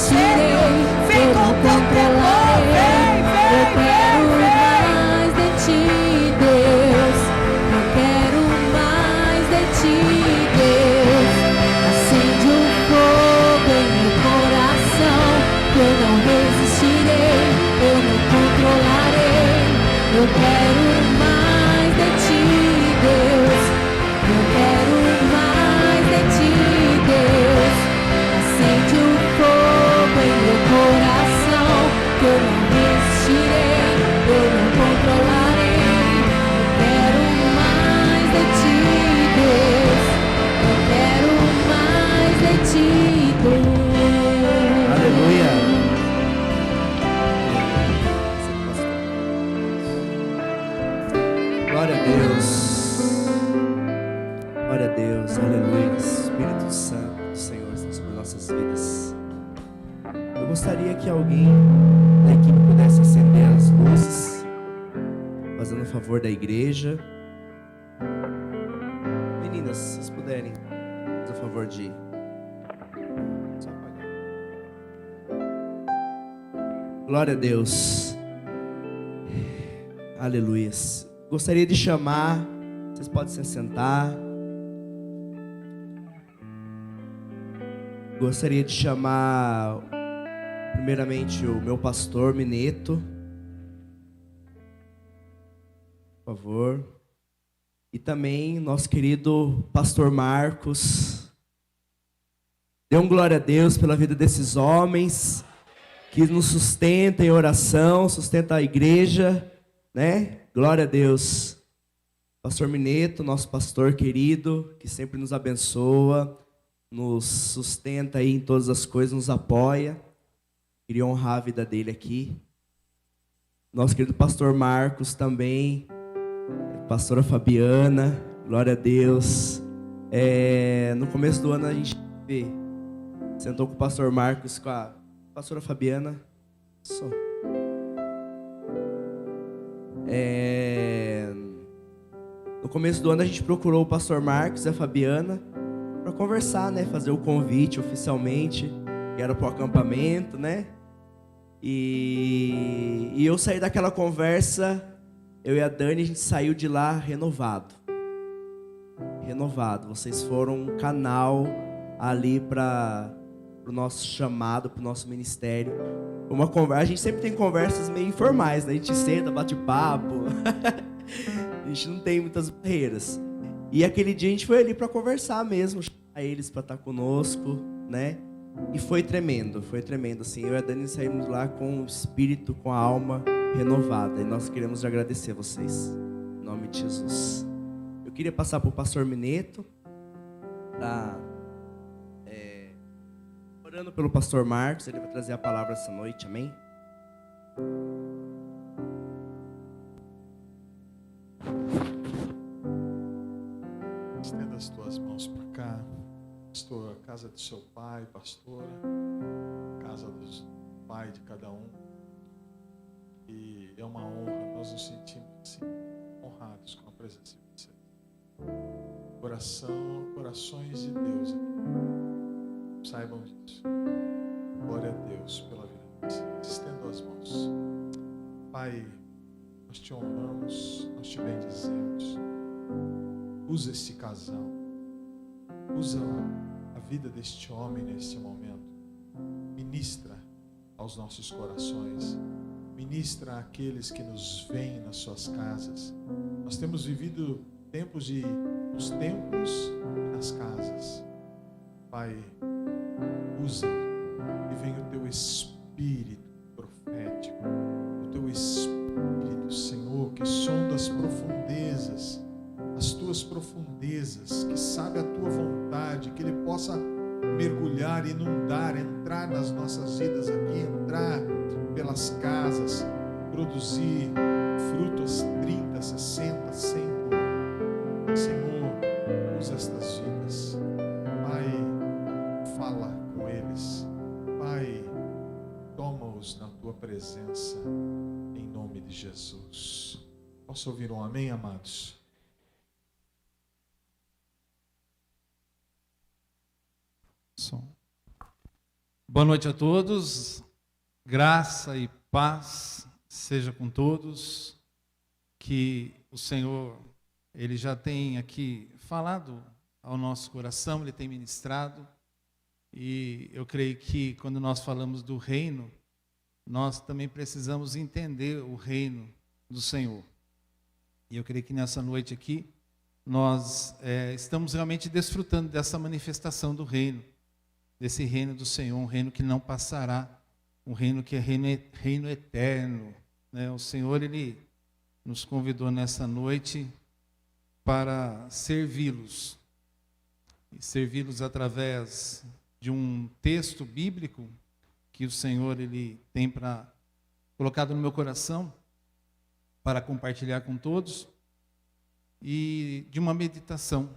cheiro, vem com o teu temor. Vem. Mais de ti, Deus. Eu quero mais de ti, Deus. Acende um fogo em meu coração, que eu não resistirei, eu não controlarei. Eu quero mais de ti, Deus. Eu quero mais de ti, Deus. Acende um fogo em meu coração, que eu não resistirei, eu não controlarei. Eu quero mais de ti, Deus. Eu quero mais de ti, Deus. Aleluia. Glória a Deus. Glória a Deus. Aleluia. Espírito Santo do Senhor sobre nossas vidas. Eu gostaria que alguém da equipe pudesse acender as luzes, fazendo o favor da igreja. Meninas, se vocês puderem, fazer o favor de só apagar. Glória a Deus. Aleluia. Gostaria de chamar, vocês podem se assentar. Gostaria de chamar primeiramente o meu pastor Mineto, por favor. E também nosso querido pastor Marcos. Dê um glória a Deus pela vida desses homens que nos sustentam em oração, sustentam a igreja, né? Glória a Deus. Pastor Mineto, nosso pastor querido, que sempre nos abençoa, nos sustenta aí em todas as coisas, nos apoia. Queria honrar a vida dele aqui. Nosso querido pastor Marcos também, pastora Fabiana, glória a Deus. No começo do ano a gente teve Sentou com o pastor Marcos, com a pastora Fabiana. Isso. No começo do ano a gente procurou o pastor Marcos e a Fabiana para conversar, né? Fazer o convite oficialmente, que era para o acampamento, né? E eu saí daquela conversa, eu e a Dani, a gente saiu de lá renovado. Vocês foram um canal ali para o nosso chamado, para o nosso ministério. Uma conversa, a gente sempre tem conversas meio informais, né? A gente senta, bate papo. A gente não tem muitas barreiras. E aquele dia a gente foi ali para conversar mesmo, chamar eles para estar conosco, né? E foi tremendo assim. Eu e a Dani saímos lá com o espírito, com a alma renovada. E nós queremos agradecer vocês, em nome de Jesus. Eu queria passar para o pastor Mineto, orando pelo pastor Marcos, ele vai trazer a palavra essa noite, amém? Estenda as tuas mãos para cá, pastor, a casa do seu pai, pastora, casa do pai de cada um. E é uma honra, nós nos sentimos assim, honrados com a presença de você. Corações de Deus aqui. Saibam disso. Glória a Deus pela vida de vocês. Estendam as mãos. Pai, nós te honramos, nós te bendizemos. Usa este casal. Usa a vida deste homem neste momento. Ministra aos nossos corações. Ministra àqueles que nos veem nas suas casas. Nós temos vivido tempos nos templos e nas casas. Pai, usa e vem o teu Espírito profético, o teu Espírito, Senhor, que sonda as profundezas, as tuas profundezas, que sabe a tua vontade, que ele possa mergulhar, inundar, entrar nas nossas vidas aqui, entrar pelas casas, produzir frutos 30, 60, 100 por ano. Senhor, usa estas vidas. Pai, fala com eles. Pai, toma-os na tua presença, em nome de Jesus. Posso ouvir um amém, amados? Som. Boa noite a todos, graça e paz seja com todos, que o Senhor, Ele já tem aqui falado ao nosso coração, Ele tem ministrado, e eu creio que quando nós falamos do reino, nós também precisamos entender o reino do Senhor. E eu creio que nessa noite aqui, nós estamos realmente desfrutando dessa manifestação do reino, desse reino do Senhor, um reino que não passará, um reino que é reino eterno, né? O Senhor, Ele nos convidou nessa noite para servi-los, e servi-los através de um texto bíblico que o Senhor, Ele tem colocado no meu coração para compartilhar com todos, e de uma meditação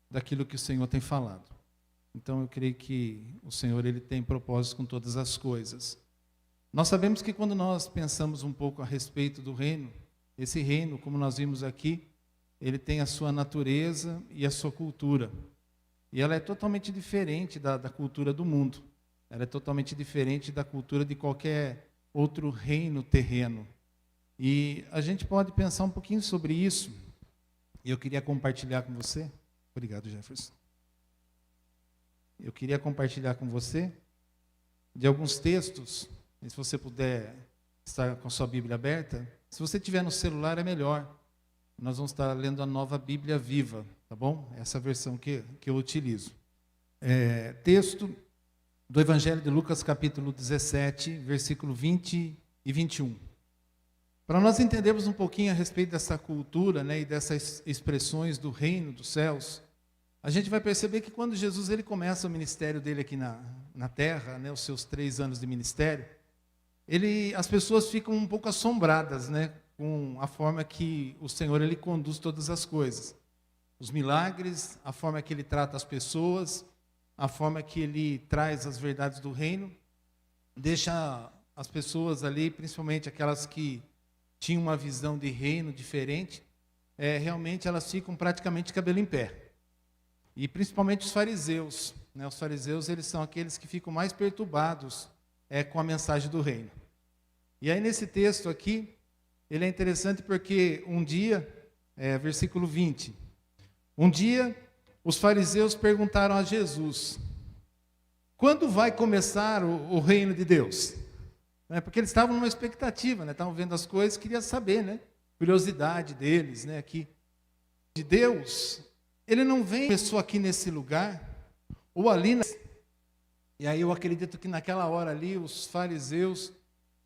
daquilo que o Senhor tem falado. Então eu creio que o Senhor, Ele tem propósito com todas as coisas. Nós sabemos que quando nós pensamos um pouco a respeito do reino, esse reino, como nós vimos aqui, ele tem a sua natureza e a sua cultura. E ela é totalmente diferente da cultura do mundo. Ela é totalmente diferente da cultura de qualquer outro reino terreno. E a gente pode pensar um pouquinho sobre isso. E eu queria compartilhar com você. Obrigado, Jefferson. Eu queria compartilhar com você de alguns textos. E se você puder estar com a sua Bíblia aberta, se você tiver no celular é melhor. Nós vamos estar lendo a Nova Bíblia Viva, tá bom? Essa versão que eu utilizo. Texto do Evangelho de Lucas, capítulo 17, versículo 20 e 21. Para nós entendermos um pouquinho a respeito dessa cultura, né, e dessas expressões do reino dos céus, a gente vai perceber que quando Jesus ele começa o ministério dele aqui na terra, né, os seus 3 anos de ministério, as pessoas ficam um pouco assombradas, né, com a forma que o Senhor ele conduz todas as coisas. Os milagres, a forma que ele trata as pessoas, a forma que ele traz as verdades do reino, deixa as pessoas ali, principalmente aquelas que tinham uma visão de reino diferente, realmente elas ficam praticamente cabelo em pé. E principalmente os fariseus, né? Os fariseus, eles são aqueles que ficam mais perturbados com a mensagem do reino. E aí nesse texto aqui, ele é interessante porque um dia, versículo 20, um dia os fariseus perguntaram a Jesus, quando vai começar o reino de Deus? Porque eles estavam numa expectativa, né? Estavam vendo as coisas, queriam saber, né? Curiosidade deles, né? Aqui. De Deus, ele não vem, começou aqui nesse lugar, ou ali. E aí eu acredito que naquela hora ali, os fariseus,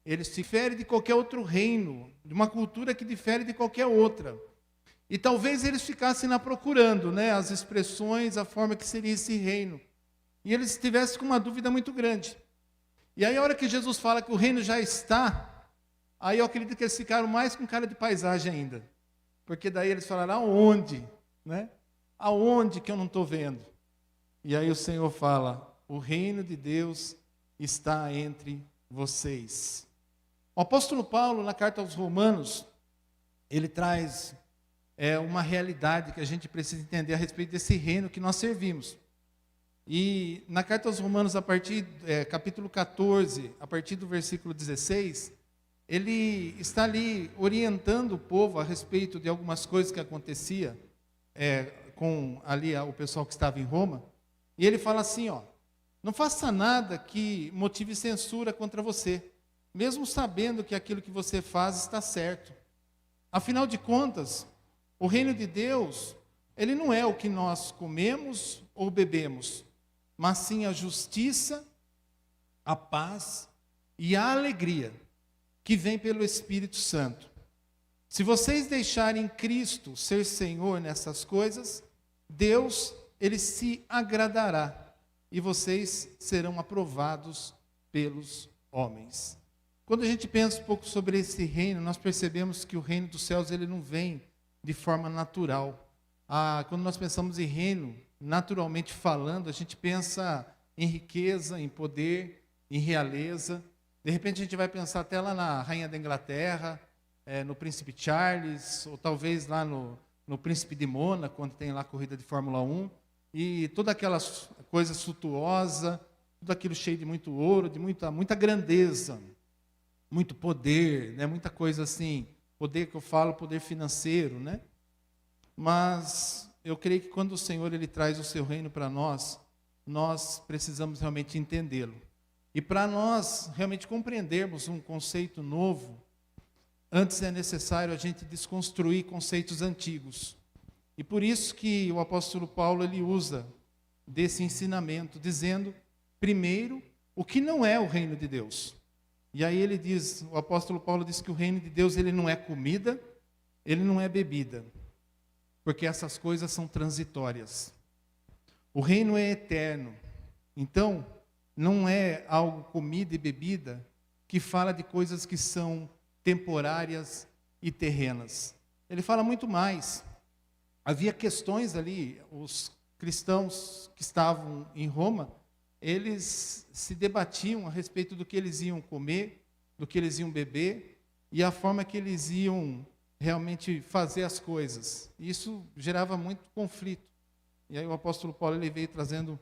eles diferem de qualquer outro reino, de uma cultura que difere de qualquer outra. E talvez eles ficassem lá procurando, né? As expressões, a forma que seria esse reino. E eles estivessem com uma dúvida muito grande. E aí a hora que Jesus fala que o reino já está, aí eu acredito que eles ficaram mais com cara de paisagem ainda. Porque daí eles falaram, aonde? Né? Aonde que eu não estou vendo? E aí o Senhor fala, o reino de Deus está entre vocês. O apóstolo Paulo, na carta aos Romanos, ele traz uma realidade que a gente precisa entender a respeito desse reino que nós servimos. E na carta aos Romanos, a partir capítulo 14, a partir do versículo 16, ele está ali orientando o povo a respeito de algumas coisas que acontecia com ali o pessoal que estava em Roma. E ele fala assim, não faça nada que motive censura contra você, mesmo sabendo que aquilo que você faz está certo. Afinal de contas, o reino de Deus, ele não é o que nós comemos ou bebemos, mas sim a justiça, a paz e a alegria que vem pelo Espírito Santo. Se vocês deixarem Cristo ser Senhor nessas coisas, Deus, ele se agradará e vocês serão aprovados pelos homens. Quando a gente pensa um pouco sobre esse reino, nós percebemos que o reino dos céus ele não vem de forma natural. Quando nós pensamos em reino, naturalmente falando, a gente pensa em riqueza, em poder, em realeza. De repente a gente vai pensar até lá na Rainha da Inglaterra, no Príncipe Charles, ou talvez lá no Príncipe de Mônaco, quando tem lá a corrida de Fórmula 1, e toda aquela coisa suntuosa, tudo aquilo cheio de muito ouro, de muita grandeza, muito poder, né? Muita coisa assim, poder que eu falo, poder financeiro, né? Mas eu creio que quando o Senhor ele traz o seu reino para nós, nós precisamos realmente entendê-lo. E para nós realmente compreendermos um conceito novo, antes é necessário a gente desconstruir conceitos antigos. E por isso que o apóstolo Paulo ele usa desse ensinamento, dizendo, primeiro, o que não é o reino de Deus. E aí ele diz, o apóstolo Paulo diz que o reino de Deus ele não é comida, ele não é bebida, porque essas coisas são transitórias. O reino é eterno. Então, não é algo comida e bebida que fala de coisas que são temporárias e terrenas. Ele fala muito mais. Havia questões ali, os cristãos que estavam em Roma, eles se debatiam a respeito do que eles iam comer, do que eles iam beber, e a forma que eles iam realmente fazer as coisas. Isso gerava muito conflito. E aí o apóstolo Paulo ele veio trazendo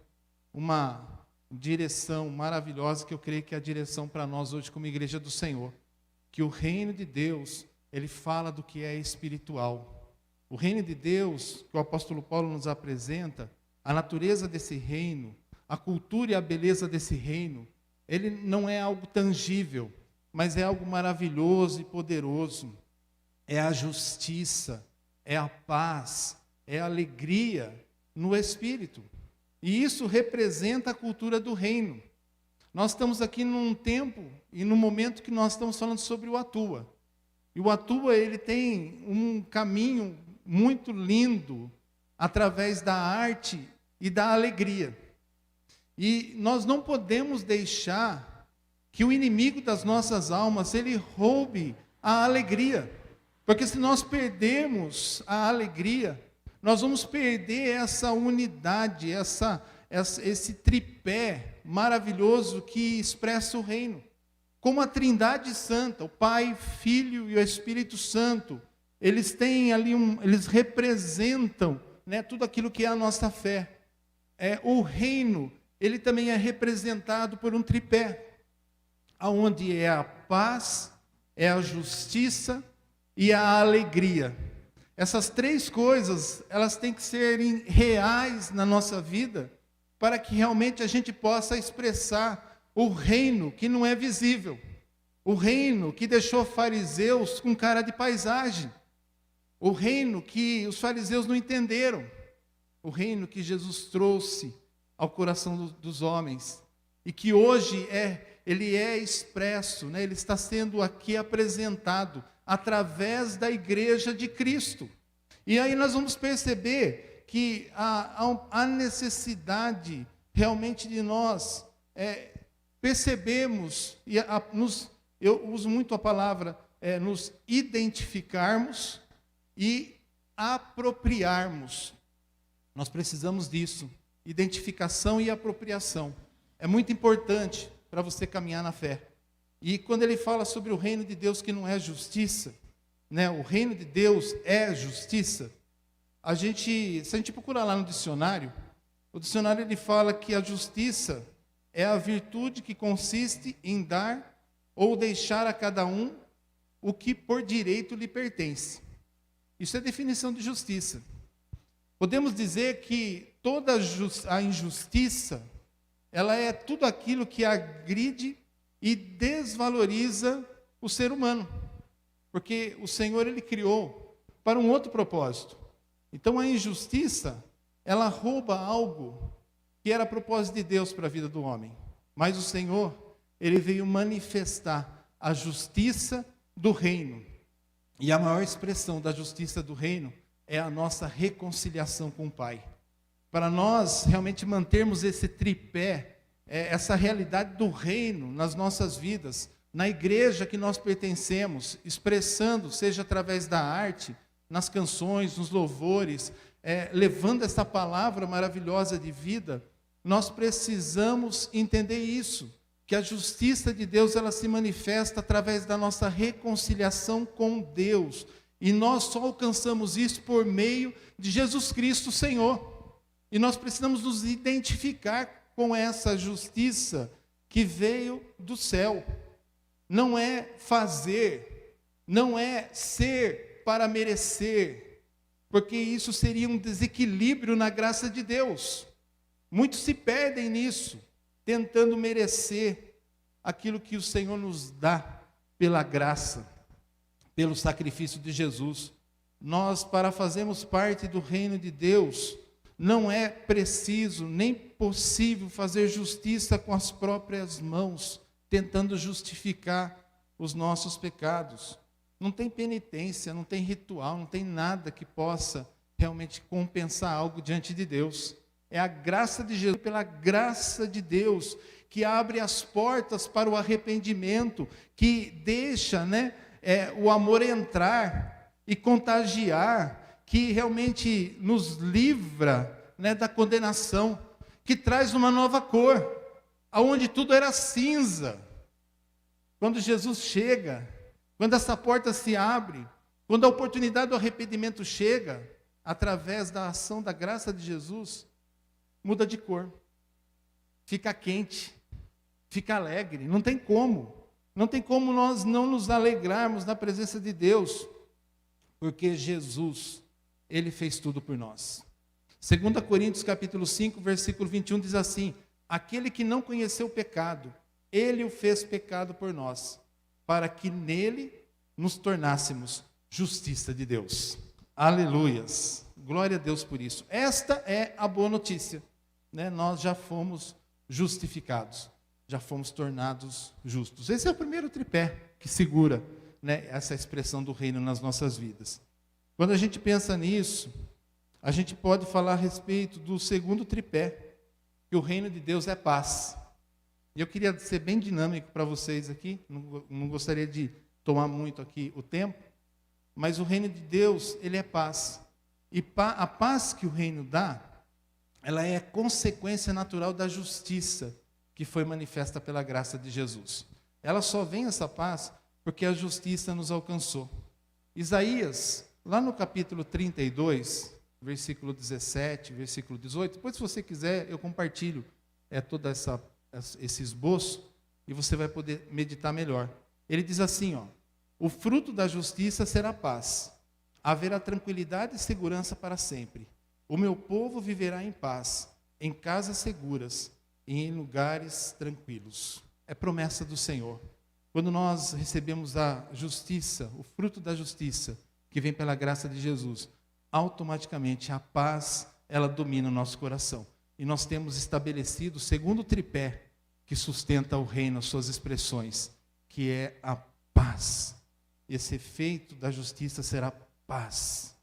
uma direção maravilhosa, que eu creio que é a direção para nós hoje como igreja do Senhor. Que o reino de Deus, ele fala do que é espiritual. O reino de Deus, que o apóstolo Paulo nos apresenta, a natureza desse reino, a cultura e a beleza desse reino, ele não é algo tangível, mas é algo maravilhoso e poderoso. É a justiça, é a paz, é a alegria no Espírito. E isso representa a cultura do reino. Nós estamos aqui num tempo e num momento que nós estamos falando sobre o Atua. E o Atua, ele tem um caminho muito lindo através da arte e da alegria. E nós não podemos deixar que o inimigo das nossas almas, ele roube a alegria. Porque se nós perdermos a alegria, nós vamos perder essa unidade, esse tripé maravilhoso que expressa o reino. Como a Trindade Santa, o Pai, Filho e o Espírito Santo, eles têm ali eles representam, né, tudo aquilo que é a nossa fé. O reino, ele também é representado por um tripé, aonde é a paz, é a justiça e a alegria. Essas três coisas, elas têm que serem reais na nossa vida, para que realmente a gente possa expressar o reino que não é visível, o reino que deixou fariseus com cara de paisagem, o reino que os fariseus não entenderam, o reino que Jesus trouxe ao coração dos homens, e que hoje ele é expresso, né? Ele está sendo aqui apresentado através da igreja de Cristo. E aí nós vamos perceber que há necessidade realmente de nós percebemos, eu uso muito a palavra, nos identificarmos e apropriarmos. Nós precisamos disso, identificação e apropriação. É muito importante para você caminhar na fé. E quando ele fala sobre o reino de Deus que não é justiça, né, o reino de Deus é justiça, se a gente procurar lá no dicionário, o dicionário ele fala que a justiça é a virtude que consiste em dar ou deixar a cada um o que por direito lhe pertence. Isso é a definição de justiça. Podemos dizer que toda a injustiça, ela é tudo aquilo que agride e desvaloriza o ser humano. Porque o Senhor, ele criou para um outro propósito. Então a injustiça, ela rouba algo que era propósito de Deus para a vida do homem. Mas o Senhor, ele veio manifestar a justiça do reino. E a maior expressão da justiça do reino é a nossa reconciliação com o Pai. Para nós realmente mantermos esse tripé, essa realidade do reino nas nossas vidas, na igreja que nós pertencemos, expressando, seja através da arte, nas canções, nos louvores, levando essa palavra maravilhosa de vida, nós precisamos entender isso, que a justiça de Deus ela se manifesta através da nossa reconciliação com Deus, e nós só alcançamos isso por meio de Jesus Cristo, Senhor. E nós precisamos nos identificar com essa justiça que veio do céu. Não é fazer, não é ser para merecer, porque isso seria um desequilíbrio na graça de Deus. Muitos se perdem nisso, tentando merecer aquilo que o Senhor nos dá pela graça, pelo sacrifício de Jesus. Nós, para fazermos parte do reino de Deus, não é preciso nem possível fazer justiça com as próprias mãos, tentando justificar os nossos pecados. Não tem penitência, não tem ritual, não tem nada que possa realmente compensar algo diante de Deus. É a graça de Jesus, pela graça de Deus, que abre as portas para o arrependimento, que deixa, o amor entrar e contagiar, que realmente nos livra, da condenação, que traz uma nova cor, aonde tudo era cinza. Quando Jesus chega, quando essa porta se abre, quando a oportunidade do arrependimento chega, através da ação da graça de Jesus, muda de cor, fica quente, fica alegre. Não tem como nós não nos alegrarmos na presença de Deus, porque Jesus, ele fez tudo por nós. 2 Coríntios capítulo 5, versículo 21 diz assim: aquele que não conheceu o pecado, ele o fez pecado por nós, para que nele nos tornássemos justiça de Deus. Aleluias, glória a Deus por isso. Esta é a boa notícia, nós já fomos justificados, já fomos tornados justos. Esse é o primeiro tripé que segura, essa expressão do reino nas nossas vidas. Quando a gente pensa nisso, a gente pode falar a respeito do segundo tripé, que o reino de Deus é paz. E eu queria ser bem dinâmico para vocês aqui, não gostaria de tomar muito aqui o tempo, mas o reino de Deus, ele é paz. E a paz que o reino dá, ela é consequência natural da justiça que foi manifesta pela graça de Jesus. Ela só vem essa paz porque a justiça nos alcançou. Isaías, lá no capítulo 32, versículo 17, versículo 18, depois se você quiser eu compartilho todo esse esboço e você vai poder meditar melhor. Ele diz assim, ó: o fruto da justiça será paz, haverá tranquilidade e segurança para sempre. O meu povo viverá em paz, em casas seguras e em lugares tranquilos. É promessa do Senhor. Quando nós recebemos a justiça, o fruto da justiça, que vem pela graça de Jesus, automaticamente a paz, ela domina o nosso coração. E nós temos estabelecido o segundo tripé que sustenta o reino, as suas expressões, que é a paz. Esse efeito da justiça será paz.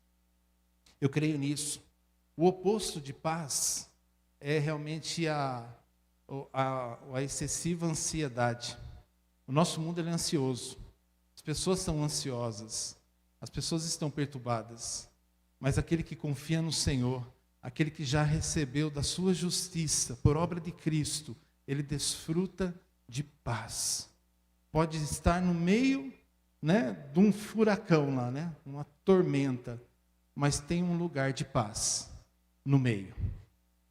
Eu creio nisso. O oposto de paz é realmente a excessiva ansiedade. O nosso mundo é ansioso. As pessoas são ansiosas. As pessoas estão perturbadas. Mas aquele que confia no Senhor, aquele que já recebeu da sua justiça por obra de Cristo, ele desfruta de paz. Pode estar no meio, de um furacão lá, uma tormenta, mas tem um lugar de paz no meio.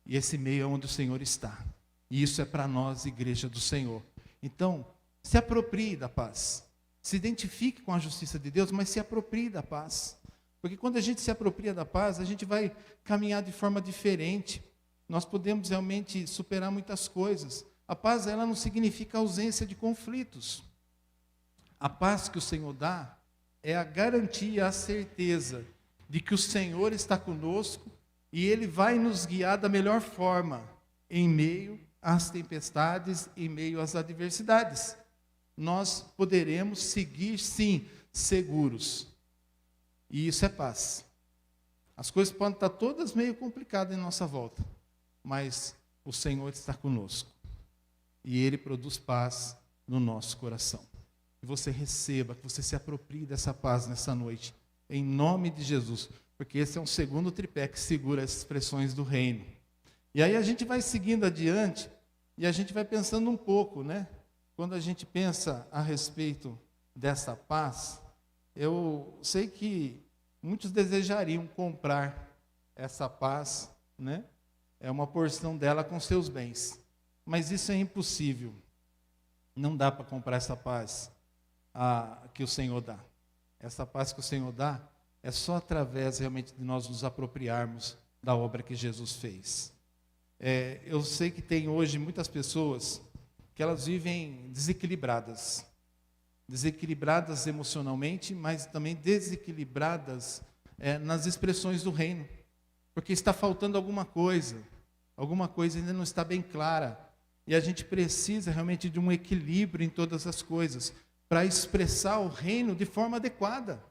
E esse meio é onde o Senhor está. E isso é para nós, igreja do Senhor. Então, se aproprie da paz. Se identifique com a justiça de Deus, mas se aproprie da paz. Porque quando a gente se apropria da paz, a gente vai caminhar de forma diferente. Nós podemos realmente superar muitas coisas. A paz, ela não significa ausência de conflitos. A paz que o Senhor dá é a garantia, a certeza de que o Senhor está conosco e Ele vai nos guiar da melhor forma em meio às tempestades, em meio às adversidades. Nós poderemos seguir, sim, seguros. E isso é paz. As coisas podem estar todas meio complicadas em nossa volta, mas o Senhor está conosco. E Ele produz paz no nosso coração. Que você receba, que você se aproprie dessa paz nessa noite, em nome de Jesus. Porque esse é um segundo tripé que segura as expressões do reino. E aí a gente vai seguindo adiante, e a gente vai pensando um pouco, Quando a gente pensa a respeito dessa paz, eu sei que muitos desejariam comprar essa paz, É uma porção dela com seus bens. Mas isso é impossível. Não dá para comprar essa paz que o Senhor dá. Essa paz que o Senhor dá é só através realmente de nós nos apropriarmos da obra que Jesus fez. Eu sei que tem hoje muitas pessoas que elas vivem desequilibradas emocionalmente, mas também desequilibradas nas expressões do reino, porque está faltando alguma coisa ainda não está bem clara, e a gente precisa realmente de um equilíbrio em todas as coisas, para expressar o reino de forma adequada,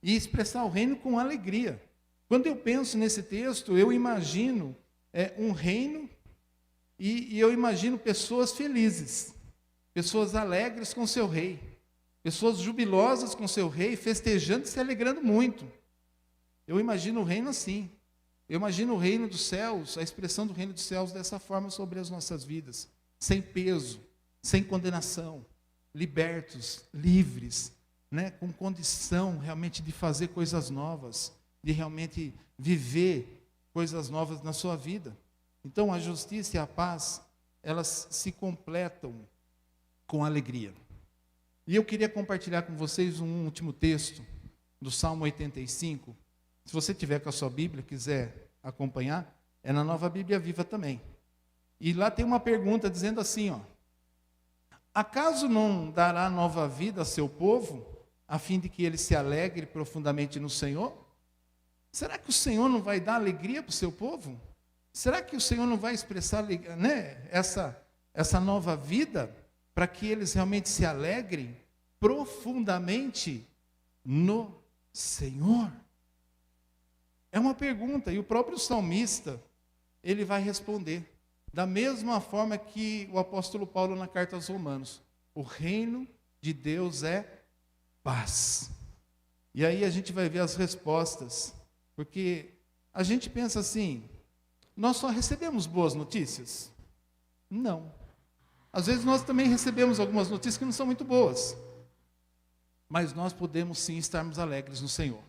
e expressar o reino com alegria. Quando eu penso nesse texto, eu imagino um reino, e eu imagino pessoas felizes, pessoas alegres com seu rei, pessoas jubilosas com seu rei, festejando e se alegrando muito. Eu imagino o reino assim. Eu imagino o reino dos céus, a expressão do reino dos céus dessa forma sobre as nossas vidas. Sem peso, sem condenação, libertos, livres, com condição realmente de fazer coisas novas, de realmente viver coisas novas na sua vida. Então, a justiça e a paz, elas se completam com alegria. E eu queria compartilhar com vocês um último texto do Salmo 85. Se você tiver com a sua Bíblia, quiser acompanhar, é na Nova Bíblia Viva também. E lá tem uma pergunta dizendo assim, acaso não dará nova vida a seu povo, a fim de que ele se alegre profundamente no Senhor? Será que o Senhor não vai dar alegria para o seu povo? Será que o Senhor não vai expressar essa nova vida para que eles realmente se alegrem profundamente no Senhor? É uma pergunta, e o próprio salmista, ele vai responder, da mesma forma que o apóstolo Paulo na carta aos Romanos. O reino de Deus é paz. E aí a gente vai ver as respostas, porque a gente pensa assim, nós só recebemos boas notícias? Não. Às vezes nós também recebemos algumas notícias que não são muito boas. Mas nós podemos sim estarmos alegres no Senhor.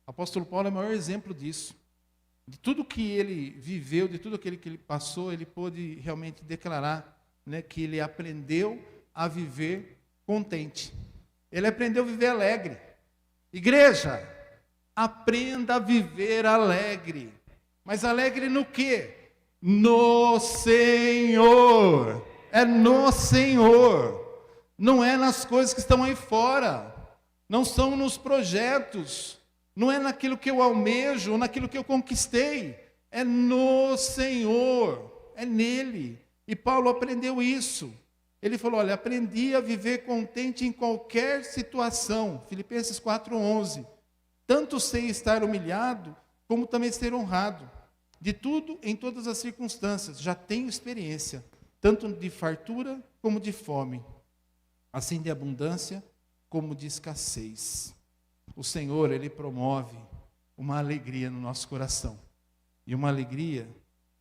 O apóstolo Paulo é o maior exemplo disso. De tudo que ele viveu, de tudo aquilo que ele passou, ele pôde realmente declarar, né, que ele aprendeu a viver contente. Ele aprendeu a viver alegre. Igreja, aprenda a viver alegre. Mas alegre no quê? No Senhor. É no Senhor. Não é nas coisas que estão aí fora. Não são nos projetos. Não é naquilo que eu almejo, ou naquilo que eu conquistei. É no Senhor. É nele. E Paulo aprendeu isso. Ele falou, olha, aprendi a viver contente em qualquer situação. Filipenses 4:11. Tanto sei estar humilhado, como também ser honrado. De tudo, em todas as circunstâncias, já tenho experiência, tanto de fartura como de fome, assim de abundância como de escassez. O Senhor, Ele promove uma alegria no nosso coração. E uma alegria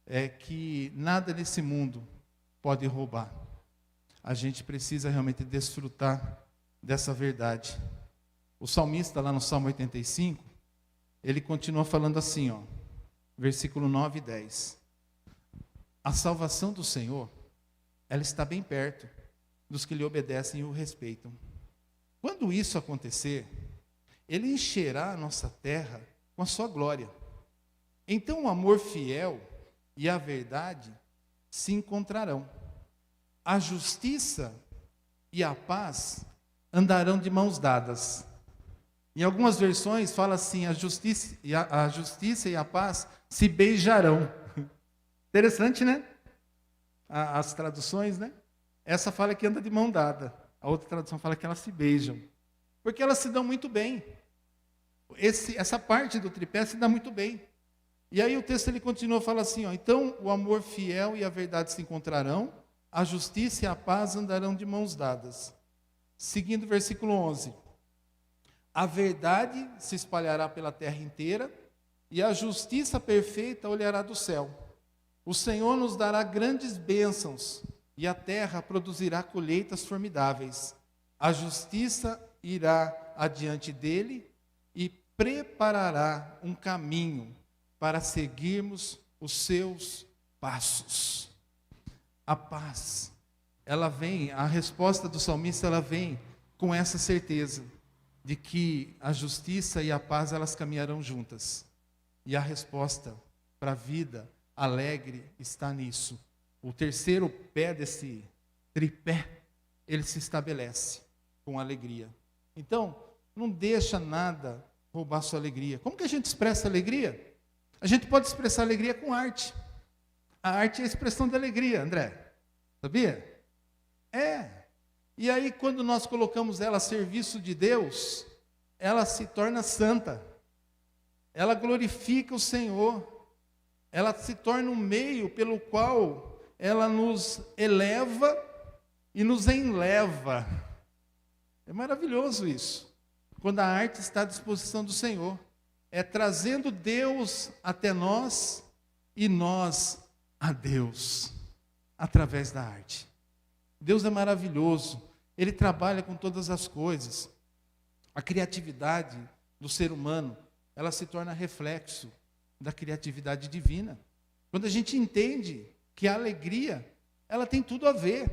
é que nada nesse mundo pode roubar. A gente precisa realmente desfrutar dessa verdade. O salmista, lá no Salmo 85, ele continua falando assim, ó, versículo 9 e 10. A salvação do Senhor, ela está bem perto dos que lhe obedecem e o respeitam. Quando isso acontecer, Ele encherá a nossa terra com a sua glória. Então o amor fiel e a verdade se encontrarão. A justiça e a paz andarão de mãos dadas. Em algumas versões fala assim, a justiça e a paz se beijarão. Interessante, né? As traduções, né? Essa fala que anda de mão dada. A outra tradução fala que elas se beijam. Porque elas se dão muito bem. Essa parte do tripé se dá muito bem. E aí o texto ele continua, fala assim, ó, então o amor fiel e a verdade se encontrarão, a justiça e a paz andarão de mãos dadas. Seguindo o versículo 11. A verdade se espalhará pela terra inteira, e a justiça perfeita olhará do céu. O Senhor nos dará grandes bênçãos, e a terra produzirá colheitas formidáveis. A justiça irá adiante dele, e preparará um caminho para seguirmos os seus passos. A paz, ela vem, a resposta do salmista, ela vem com essa certeza de que a justiça e a paz, elas caminharão juntas. E a resposta para a vida alegre está nisso. O terceiro pé desse tripé, ele se estabelece com alegria. Então, não deixa nada roubar sua alegria. Como que a gente expressa alegria? A gente pode expressar alegria com arte. A arte é a expressão de alegria, André. Sabia? É. E aí, quando nós colocamos ela a serviço de Deus, ela se torna santa. Ela glorifica o Senhor. Ela se torna um meio pelo qual ela nos eleva e nos enleva. É maravilhoso isso. Quando a arte está à disposição do Senhor. É trazendo Deus até nós e nós a Deus, através da arte. Deus é maravilhoso. Ele trabalha com todas as coisas. A criatividade do ser humano, ela se torna reflexo da criatividade divina. Quando a gente entende que a alegria, ela tem tudo a ver.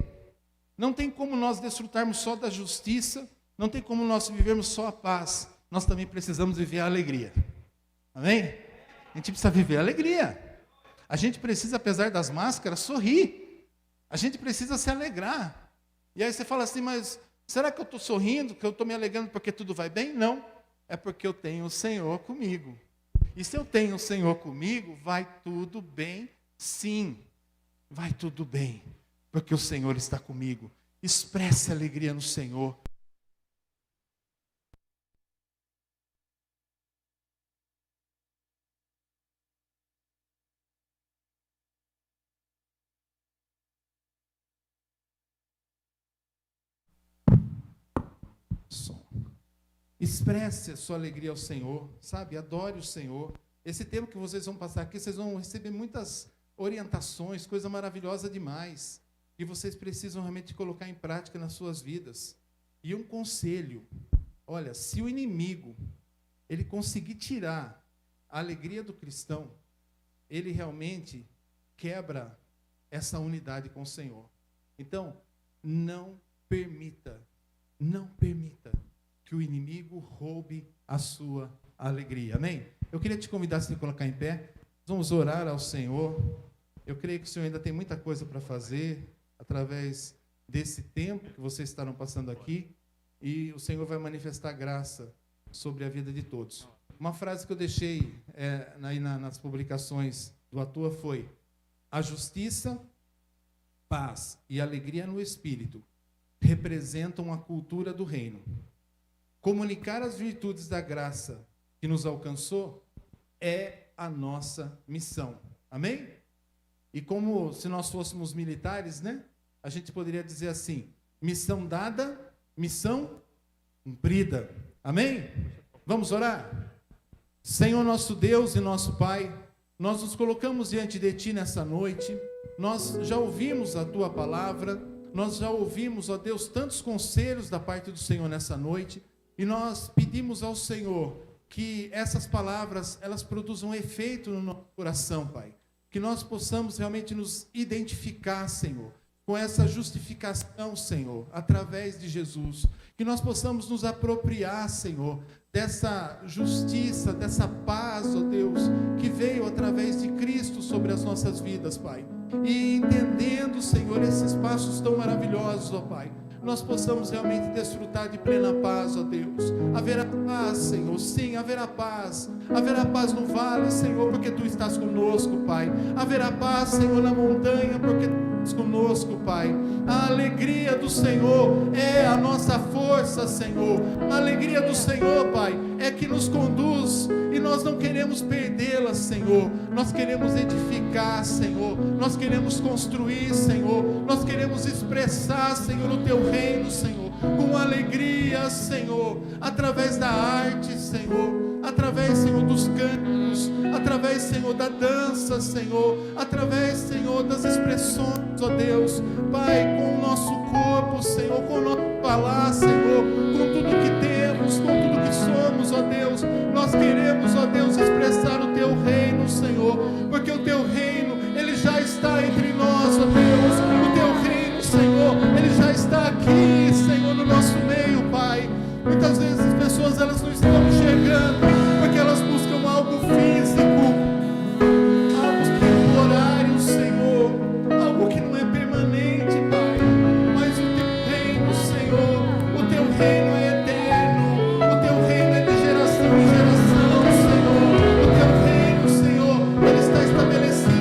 Não tem como nós desfrutarmos só da justiça, não tem como nós vivermos só a paz. Nós também precisamos viver a alegria. Amém? A gente precisa viver a alegria. A gente precisa, apesar das máscaras, sorrir. A gente precisa se alegrar. E aí você fala assim, mas será que eu estou sorrindo, que eu estou me alegrando porque tudo vai bem? Não. É porque eu tenho o Senhor comigo. E se eu tenho o Senhor comigo, vai tudo bem, sim. Vai tudo bem, porque o Senhor está comigo. Expresse alegria no Senhor. Expresse a sua alegria ao Senhor, sabe? Adore o Senhor. Esse tempo que vocês vão passar aqui, vocês vão receber muitas orientações, coisa maravilhosa demais, que vocês precisam realmente colocar em prática nas suas vidas. E um conselho, olha, se o inimigo, ele conseguir tirar a alegria do cristão, ele realmente quebra essa unidade com o Senhor. Então, não permita que o inimigo roube a sua alegria. Amém? Eu queria te convidar a se colocar em pé. Vamos orar ao Senhor. Eu creio que o Senhor ainda tem muita coisa para fazer através desse tempo que vocês estarão passando aqui. E o Senhor vai manifestar graça sobre a vida de todos. Uma frase que eu deixei aí nas publicações do Atua foi: a justiça, paz e alegria no Espírito representam a cultura do reino. Comunicar as virtudes da graça que nos alcançou é a nossa missão. Amém? E como se nós fôssemos militares, né? A gente poderia dizer assim: missão dada, missão cumprida. Amém? Vamos orar? Senhor nosso Deus e nosso Pai, nós nos colocamos diante de Ti nessa noite. Nós já ouvimos a Tua palavra, nós já ouvimos, ó Deus, tantos conselhos da parte do Senhor nessa noite, e nós pedimos ao Senhor que essas palavras, elas produzam efeito no nosso coração, Pai. Que nós possamos realmente nos identificar, Senhor, com essa justificação, Senhor, através de Jesus. Que nós possamos nos apropriar, Senhor, dessa justiça, dessa paz, ó Deus, que veio através de Cristo sobre as nossas vidas, Pai. E entendendo, Senhor, esses passos tão maravilhosos, ó Pai, nós possamos realmente desfrutar de plena paz, ó Deus. Haverá paz, Senhor, sim, haverá paz no vale, Senhor, porque Tu estás conosco, Pai. Haverá paz, Senhor, na montanha, porque Tu estás conosco, Pai. A alegria do Senhor é a nossa força, Senhor. A alegria do Senhor, Pai, é que nos conduz, e nós não queremos perdê-la, Senhor. Nós queremos edificar, Senhor. Nós queremos construir, Senhor. Nós queremos expressar, Senhor, o Teu reino, Senhor, com alegria, Senhor, através da arte, Senhor, através, Senhor, dos cânticos, através, Senhor, da dança, Senhor, através, Senhor, das expressões, ó Deus, Pai, com o nosso corpo, Senhor, com o nosso falar, Senhor, com tudo que temos, com tudo que somos, ó Deus. Nós queremos, ó Deus, expressar o Teu reino, Senhor, porque o Teu reino, ele já está entre nós, ó Deus. O Teu reino, Senhor, ele já está aqui, Senhor, no nosso meio, Pai. Muitas vezes as pessoas, elas não estão enxergando, porque elas buscam algo físico, algo temporário, Senhor, algo que não é permanente, Pai. Mas o Teu reino, Senhor, o Teu reino é eterno, o Teu reino é de geração em geração, Senhor. O Teu reino, Senhor, ele está estabelecido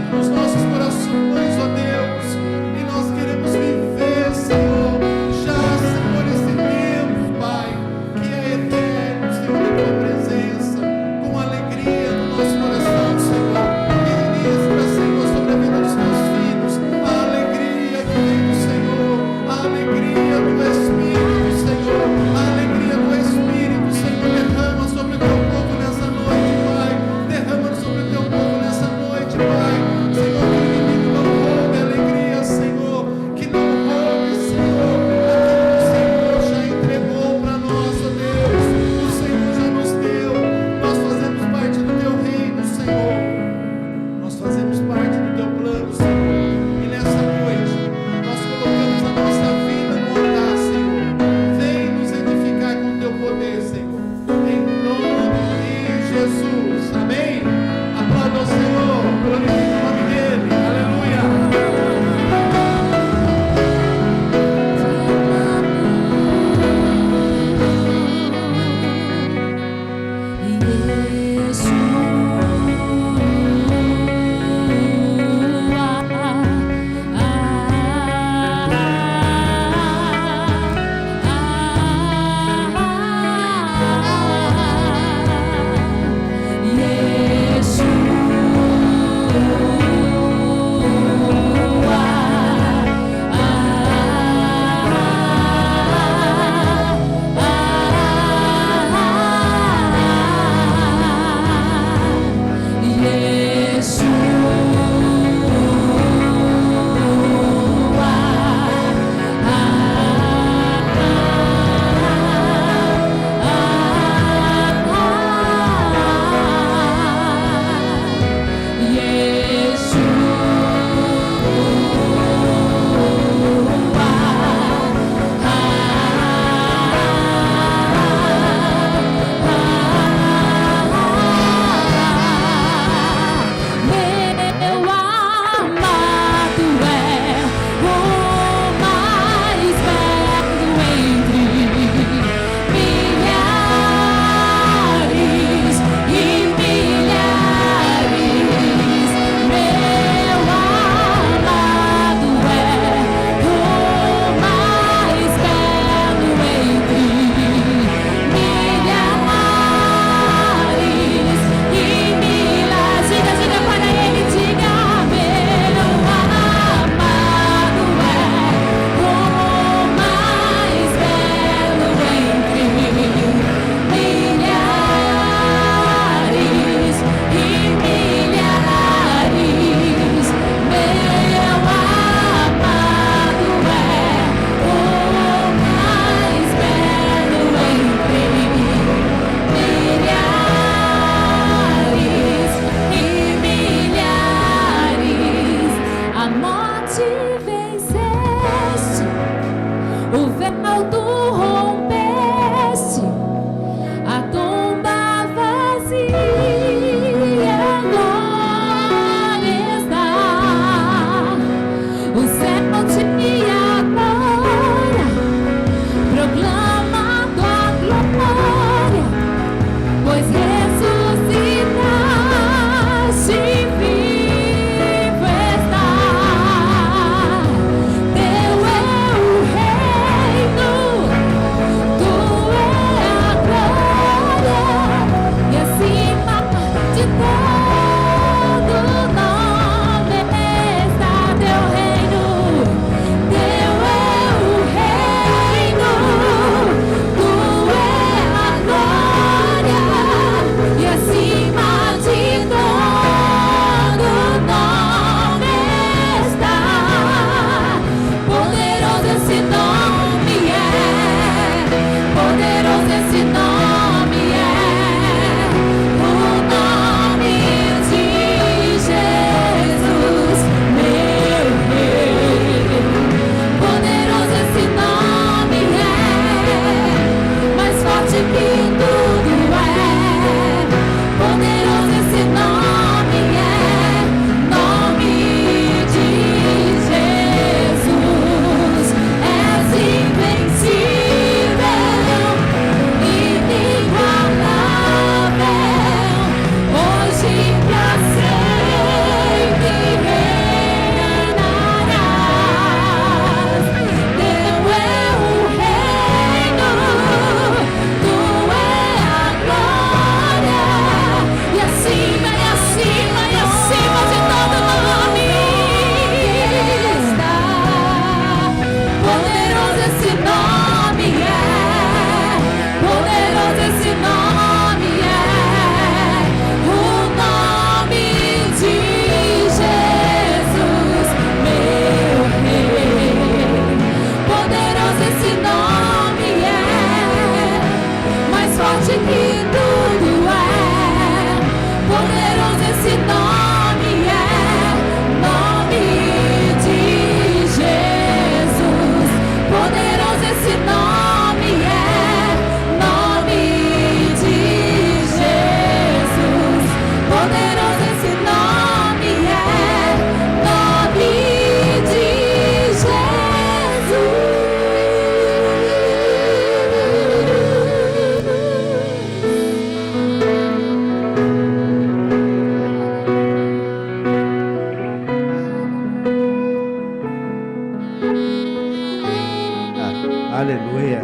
Aleluia.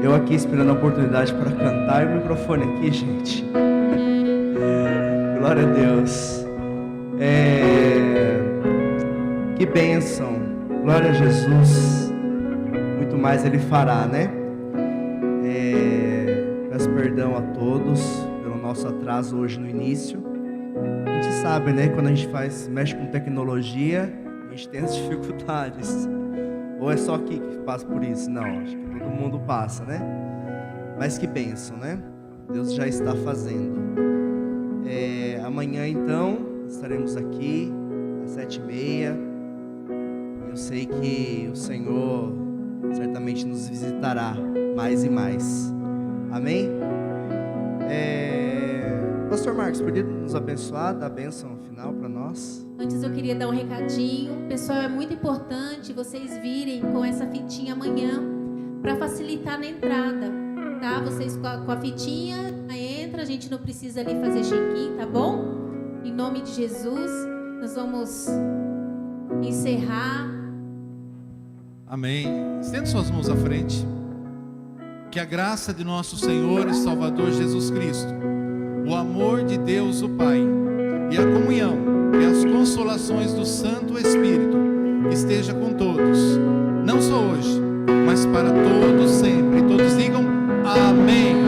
Eu aqui esperando a oportunidade para cantar e o microfone aqui, gente. Glória a Deus. Que bênção. Glória a Jesus. Muito mais Ele fará, né? Peço perdão a todos pelo nosso atraso hoje no início. A gente sabe, né? Quando a gente mexe com tecnologia, a gente tem as dificuldades. Ou é só aqui que passa por isso? Não, acho que todo mundo passa, né? Mas que bênção, né? Deus já está fazendo. Amanhã, então, estaremos aqui às 7h30. Eu sei que o Senhor certamente nos visitará mais e mais. Amém? Pastor Marcos, poderia nos abençoar, dar a bênção final para nós? Antes eu queria dar um recadinho. Pessoal, é muito importante vocês virem com essa fitinha amanhã para facilitar na entrada, tá? Vocês com a fitinha entra, a gente não precisa ali fazer check-in, tá bom? Em nome de Jesus, nós vamos encerrar. Amém. Estenda suas mãos à frente. Que a graça de nosso Senhor e Salvador Jesus Cristo, o amor de Deus o Pai e a comunhão e as consolações do Santo Espírito esteja com todos, não só hoje, mas para todos sempre. Todos digam amém.